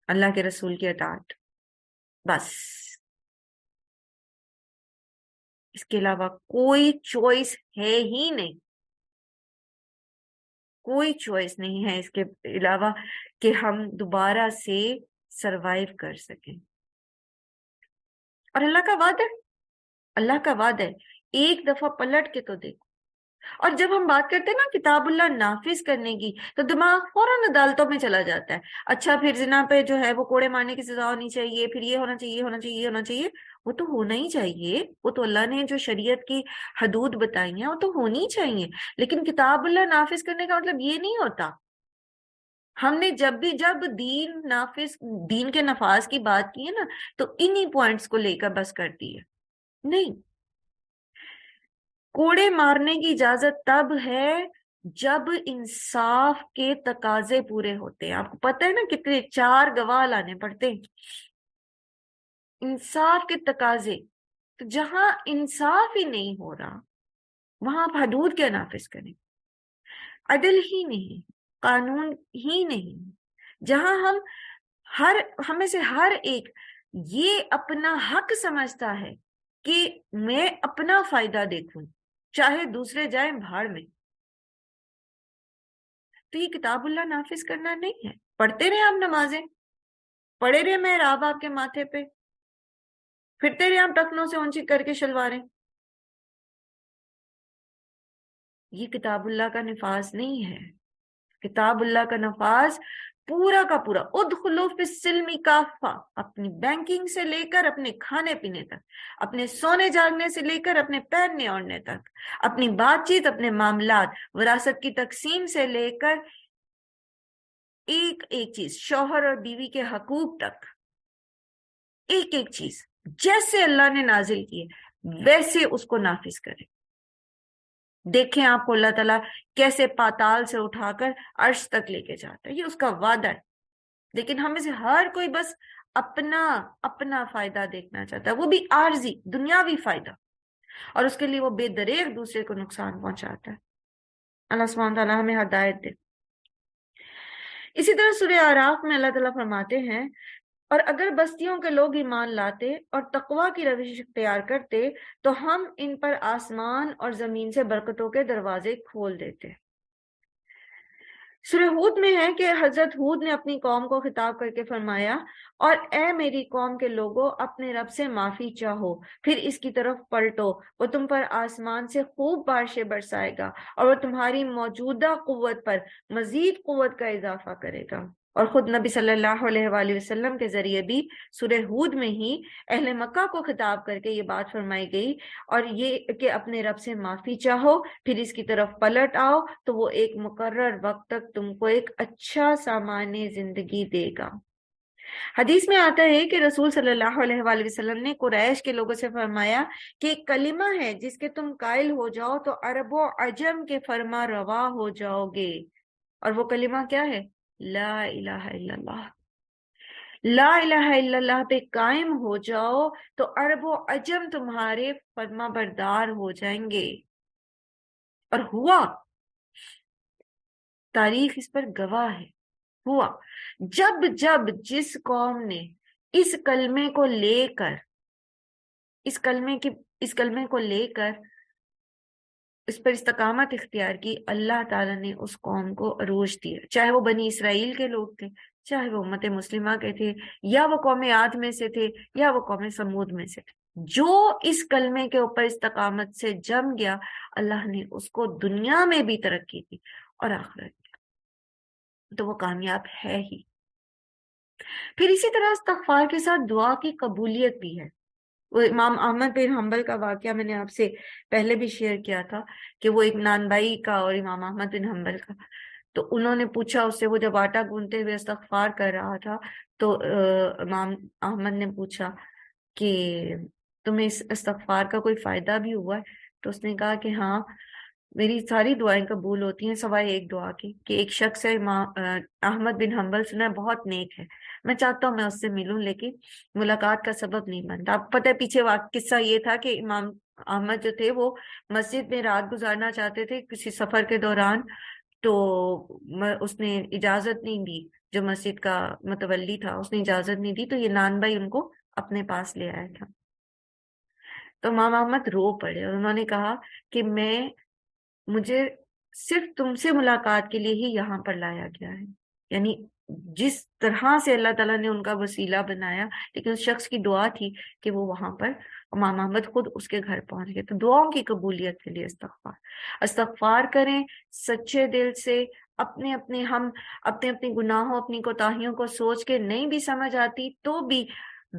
اللہ کے رسول کی اطاعت. بس اس کے علاوہ کوئی چوائس ہے ہی نہیں، کوئی چوائس نہیں ہے اس کے علاوہ کہ ہم دوبارہ سے سروائیو کر سکیں. اور اللہ کا وعدہ ہے، اللہ کا وعدہ ہے، ایک دفعہ پلٹ کے تو دیکھو۔ اور جب ہم بات کرتے ہیں نا کتاب اللہ نافذ کرنے کی، تو دماغ فوراً عدالتوں میں چلا جاتا ہے، اچھا پھر زنا پہ جو ہے وہ کوڑے مارنے کی سزا ہونی چاہیے، پھر یہ ہونا چاہیے، ہونا چاہیے، ہونا چاہیے۔ وہ تو ہونا ہی چاہیے، وہ تو اللہ نے جو شریعت کی حدود بتائی ہیں وہ تو ہونی چاہیے، لیکن کتاب اللہ نافذ کرنے کا مطلب یہ نہیں ہوتا۔ ہم نے جب دین کے نفاذ کی بات کی ہے نا، تو انہی پوائنٹس کو لے کر بس کر دی ہے، نہیں۔ کوڑے مارنے کی اجازت تب ہے جب انصاف کے تقاضے پورے ہوتے ہیں۔ آپ کو پتہ ہے نا کتنے 4 گواہ لانے پڑتے ہیں، انصاف کے تقاضے۔ تو جہاں انصاف ہی نہیں ہو رہا وہاں آپ حدود کیا نافذ کریں؟ عدل ہی نہیں، قانون ہی نہیں، جہاں ہمیں سے ہر ایک یہ اپنا حق سمجھتا ہے کہ میں اپنا فائدہ دیکھوں، چاہے دوسرے جائیں بھاڑ میں، تو یہ کتاب اللہ نافذ کرنا نہیں ہے۔ پڑھتے رہے آپ نمازیں، پڑھے رہے محراب آپ کے ماتھے پہ، پھرتے رہے آپ ٹخنوں سے اونچی کر کے شلواریں، یہ کتاب اللہ کا نفاذ نہیں ہے۔ کتاب اللہ کا نفاذ پورا کا پورا ادخلوا فی السلم کافہ، اپنی بینکنگ سے لے کر اپنے کھانے پینے تک، اپنے سونے جاگنے سے لے کر اپنے پہننے اوڑھنے تک، اپنی بات چیت، اپنے معاملات، وراثت کی تقسیم سے لے کر ایک ایک چیز، شوہر اور بیوی کے حقوق تک، ایک ایک چیز جیسے اللہ نے نازل کی ہے ویسے اس کو نافذ کرے۔ دیکھیں آپ کو اللہ تعالیٰ کیسے پاتال سے اٹھا کر عرش تک لے کے جاتا ہے، یہ اس کا وعدہ ہے، لیکن ہمیں سے ہر کوئی بس اپنا فائدہ دیکھنا چاہتا ہے، وہ بھی عارضی دنیاوی فائدہ، اور اس کے لیے وہ بے دریغ دوسرے کو نقصان پہنچاتا ہے۔ اللہ سبحانہ تعالیٰ ہمیں ہدایت دے۔ اسی طرح سورہ اعراف میں اللہ تعالیٰ فرماتے ہیں، اور اگر بستیوں کے لوگ ایمان لاتے اور تقوی کی روش اختیار کرتے تو ہم ان پر آسمان اور زمین سے برکتوں کے دروازے کھول دیتے۔ سورہ ہود میں ہے کہ حضرت ہود نے اپنی قوم کو خطاب کر کے فرمایا، اور اے میری قوم کے لوگوں اپنے رب سے معافی چاہو، پھر اس کی طرف پلٹو، وہ تم پر آسمان سے خوب بارشیں برسائے گا اور وہ تمہاری موجودہ قوت پر مزید قوت کا اضافہ کرے گا۔ اور خود نبی صلی اللہ علیہ وآلہ وسلم کے ذریعے بھی سورہ ہود میں ہی اہل مکہ کو خطاب کر کے یہ بات فرمائی گئی، اور یہ کہ اپنے رب سے معافی چاہو پھر اس کی طرف پلٹ آؤ تو وہ ایک مقرر وقت تک تم کو ایک اچھا سامان زندگی دے گا۔ حدیث میں آتا ہے کہ رسول صلی اللہ علیہ وآلہ وسلم نے قریش کے لوگوں سے فرمایا کہ ایک کلمہ ہے جس کے تم قائل ہو جاؤ تو عرب و عجم کے فرما روا ہو جاؤ گے، اور وہ کلمہ کیا ہے؟ لا الہ الا اللہ۔ لا الہ الا اللہ پہ قائم ہو جاؤ تو عرب و عجم تمہارے فرما بردار ہو جائیں گے، اور ہوا، تاریخ اس پر گواہ ہے، ہوا۔ جب جس قوم نے اس کلمے کو لے کر اس کلمے کو لے کر اس پر استقامت اختیار کی، اللہ تعالیٰ نے اس قوم کو عروج دیا، چاہے وہ بنی اسرائیل کے لوگ تھے، چاہے وہ امت مسلمہ کے تھے، یا وہ قوم عاد میں سے تھے، یا وہ قوم سمود میں سے تھے۔ جو اس کلمے کے اوپر استقامت سے جم گیا، اللہ نے اس کو دنیا میں بھی ترقی دی اور آخرت میں تو وہ کامیاب ہے ہی۔ پھر اسی طرح استغفار کے ساتھ دعا کی قبولیت بھی ہے۔ وہ امام احمد بن حنبل کا واقعہ میں نے آپ سے پہلے بھی شیئر کیا تھا کہ وہ ایک نانبائی کا اور امام احمد بن حنبل کا، تو انہوں نے پوچھا اس سے، وہ جب آٹا گوندتے ہوئے استغفار کر رہا تھا تو امام احمد نے پوچھا کہ تمہیں اس استغفار کا کوئی فائدہ بھی ہوا ہے؟ تو اس نے کہا کہ ہاں، میری ساری دعائیں قبول ہوتی ہیں سوائے ایک دعا کی، کہ ایک شخص ہے احمد بن حنبل، سنا بہت نیک ہے، میں چاہتا ہوں میں اس سے ملوں لیکن ملاقات کا سبب نہیں بنتا۔ آپ کو پتہ ہے پیچھے قصہ یہ تھا کہ امام احمد جو تھے وہ مسجد میں رات گزارنا چاہتے تھے کسی سفر کے دوران، تو اس نے اجازت نہیں دی، جو مسجد کا متولی تھا اس نے اجازت نہیں دی، تو یہ نان بھائی ان کو اپنے پاس لے آیا تھا۔ تو امام احمد رو پڑے اور انہوں نے کہا کہ مجھے صرف تم سے ملاقات کے لیے ہی یہاں پر لایا گیا ہے، یعنی جس طرح سے اللہ تعالیٰ نے ان کا وسیلہ بنایا، لیکن اس شخص کی دعا تھی کہ وہ وہاں پر امام محمد خود اس کے گھر پہنچ گئے۔ تو دعاؤں کی قبولیت کے لیے استغفار کریں سچے دل سے، اپنے اپنے گناہوں، اپنی کوتاہیوں کو سوچ کے نہیں بھی سمجھ آتی تو بھی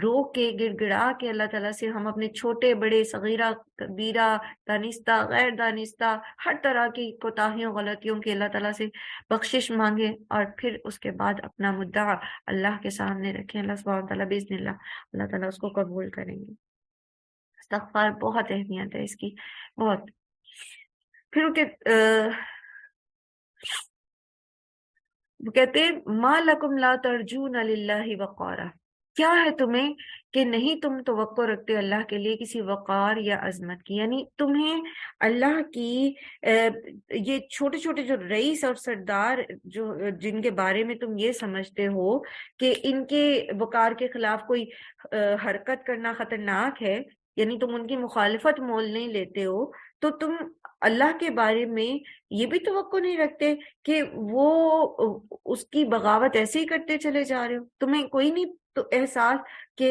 رو کے گڑ گڑا کے اللہ تعالیٰ سے ہم اپنے چھوٹے بڑے صغیرہ کبیرہ دانستہ غیر دانستہ ہر طرح کی کوتاہیوں غلطیوں کی اللہ تعالیٰ سے بخشش مانگیں، اور پھر اس کے بعد اپنا مدعا اللہ کے سامنے رکھیں۔ اللہ سبحانہ وتعالیٰ باذن اللہ تعالیٰ اس کو قبول کریں گے۔ استغفار بہت اہمیت ہے اس کی، بہت۔ پھر وہ کہتے ہیں ما لکم لا ترجون للہ وقارا، کیا ہے تمہیں کہ نہیں تم توقع رکھتے اللہ کے لیے کسی وقار یا عظمت کی، یعنی تمہیں اللہ کی یہ چھوٹے چھوٹے جو رئیس اور سردار جو جن کے بارے میں تم یہ سمجھتے ہو کہ ان کے وقار کے خلاف کوئی حرکت کرنا خطرناک ہے، یعنی تم ان کی مخالفت مول نہیں لیتے ہو، تو تم اللہ کے بارے میں یہ بھی توقع نہیں رکھتے کہ وہ اس کی بغاوت ایسے ہی کرتے چلے جا رہے ہو؟ تمہیں کوئی نہیں تو احساس کہ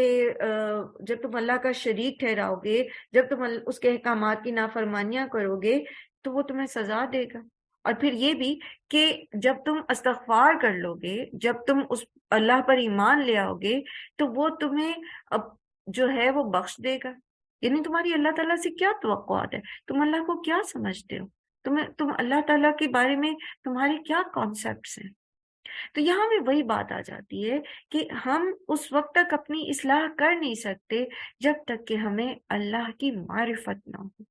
جب تم اللہ کا شریک ٹھہراؤ گے، جب تم اس کے احکامات کی نافرمانیاں کرو گے تو وہ تمہیں سزا دے گا؟ اور پھر یہ بھی کہ جب تم استغفار کر لو گے، جب تم اس اللہ پر ایمان لے آؤ گے تو وہ تمہیں اب جو ہے وہ بخش دے گا۔ یعنی تمہاری اللہ تعالیٰ سے کیا توقعات ہے؟ تم اللہ کو کیا سمجھتے ہو؟ تم اللہ تعالیٰ کے بارے میں تمہارے کیا کانسیپٹس ہیں؟ تو یہاں بھی وہی بات آ جاتی ہے کہ ہم اس وقت تک اپنی اصلاح کر نہیں سکتے جب تک کہ ہمیں اللہ کی معرفت نہ ہو۔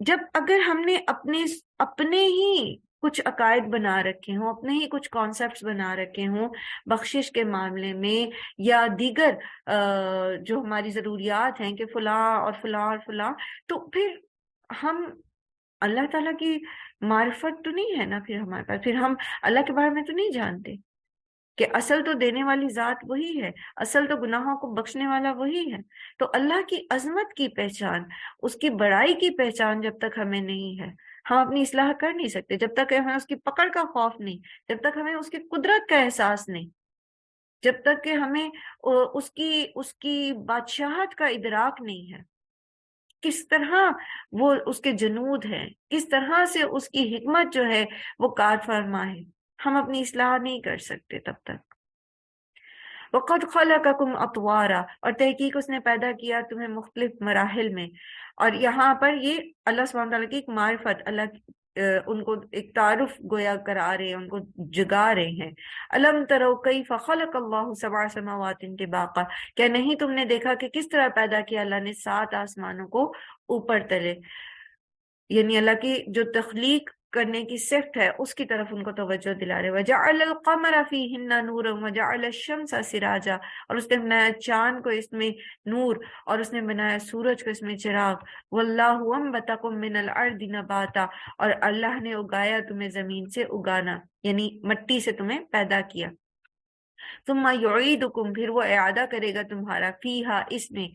جب اگر ہم نے اپنے ہی کچھ عقائد بنا رکھے ہوں، اپنے ہی کچھ کانسیپٹس بنا رکھے ہوں بخشش کے معاملے میں یا دیگر جو ہماری ضروریات ہیں کہ فلاں اور فلاں اور فلاں، تو پھر ہم اللہ تعالیٰ کی معرفت تو نہیں ہے نا پھر ہمارے پاس، پھر ہم اللہ کے بارے میں تو نہیں جانتے کہ اصل تو دینے والی ذات وہی ہے، اصل تو گناہوں کو بخشنے والا وہی ہے۔ تو اللہ کی عظمت کی پہچان، اس کی بڑائی کی پہچان جب تک ہمیں نہیں ہے، ہم اپنی اصلاح کر نہیں سکتے۔ جب تک ہمیں اس کی پکڑ کا خوف نہیں، جب تک ہمیں اس کی قدرت کا احساس نہیں، جب تک کہ ہمیں اس کی بادشاہت کا ادراک نہیں ہے، کس طرح وہ اس کے جنود ہیں، کس طرح سے اس کی حکمت جو ہے وہ کار فرما ہے، ہم اپنی اصلاح نہیں کر سکتے تب تک۔ وَقَدْ خَلَقَكُمْ أَطْوَارًا، اور تحقیق اس نے پیدا کیا تمہیں مختلف مراحل میں۔ اور یہاں پر یہ اللہ سبحانہ تعالیٰ کی ایک معرفت، اللہ ان کو ایک تعارف گویا کرا رہے ہیں، ان کو جگا رہے ہیں۔ أَلَمْ تَرَوْا كَيْفَ خَلَقَ اللَّهُ سَبْعَ سَمَاوَاتٍ طِبَاقًا، کیا نہیں تم نے دیکھا کہ کس طرح پیدا کیا اللہ نے 7 آسمانوں کو اوپر تلے؟ یعنی اللہ کی جو تخلیق کرنے کی صفت ہے اس کی طرف ان کو توجہ دلا رہے۔ وَجَعَلَ الْقَمَرَ فِيهِنَّ نُورًا وَجَعَلَ الشَّمْسَ سِرَاجًا، اور اس نے بنایا چاند کو اس میں نور، اور اس نے بنایا سورج کو اس میں چراغ۔ وَاللَّهُ أَنبَتَكُم مِّنَ الْأَرْضِ نَبَاتًا، اور اللہ نے اگایا تمہیں زمین سے اگانا، یعنی مٹی سے تمہیں پیدا کیا۔ ثُمَّ يُعِيدُكُم، پھر وہ اعادہ کرے گا تمہارا، فِيهَا، اس میں،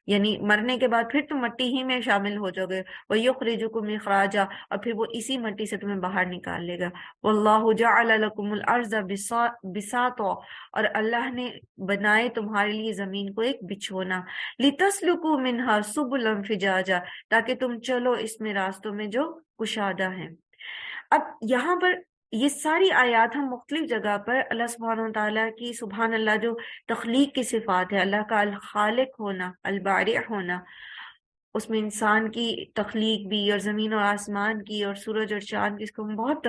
یعنی مرنے کے بعد پھر تم مٹی ہی میں شامل ہو جاؤ گے۔ وَيُخْرِجُكُمْ إِخْرَاجًا، اور پھر وہ اسی مٹی سے تمہیں باہر نکال لے گا۔ وَاللَّهُ جَعَلَ لَكُمُ الْأَرْضَ بِسَاطًا، اور اللہ نے بنائے تمہارے لیے زمین کو ایک بچھونا۔ لِتَسْلُكُوا مِنْهَا سُبُلًا فِجَاجًا، تاکہ تم چلو اس میں راستوں میں جو کشادہ ہیں۔ اب یہاں پر یہ ساری آیات ہم مختلف جگہ پر اللہ سبحانہ وتعالیٰ کی سبحان اللہ جو تخلیق کی صفات ہے، اللہ کا الخالق ہونا، البارئ ہونا، اس میں انسان کی تخلیق بھی اور زمین اور آسمان کی اور سورج اور چاند کی، اس کو ہم بہت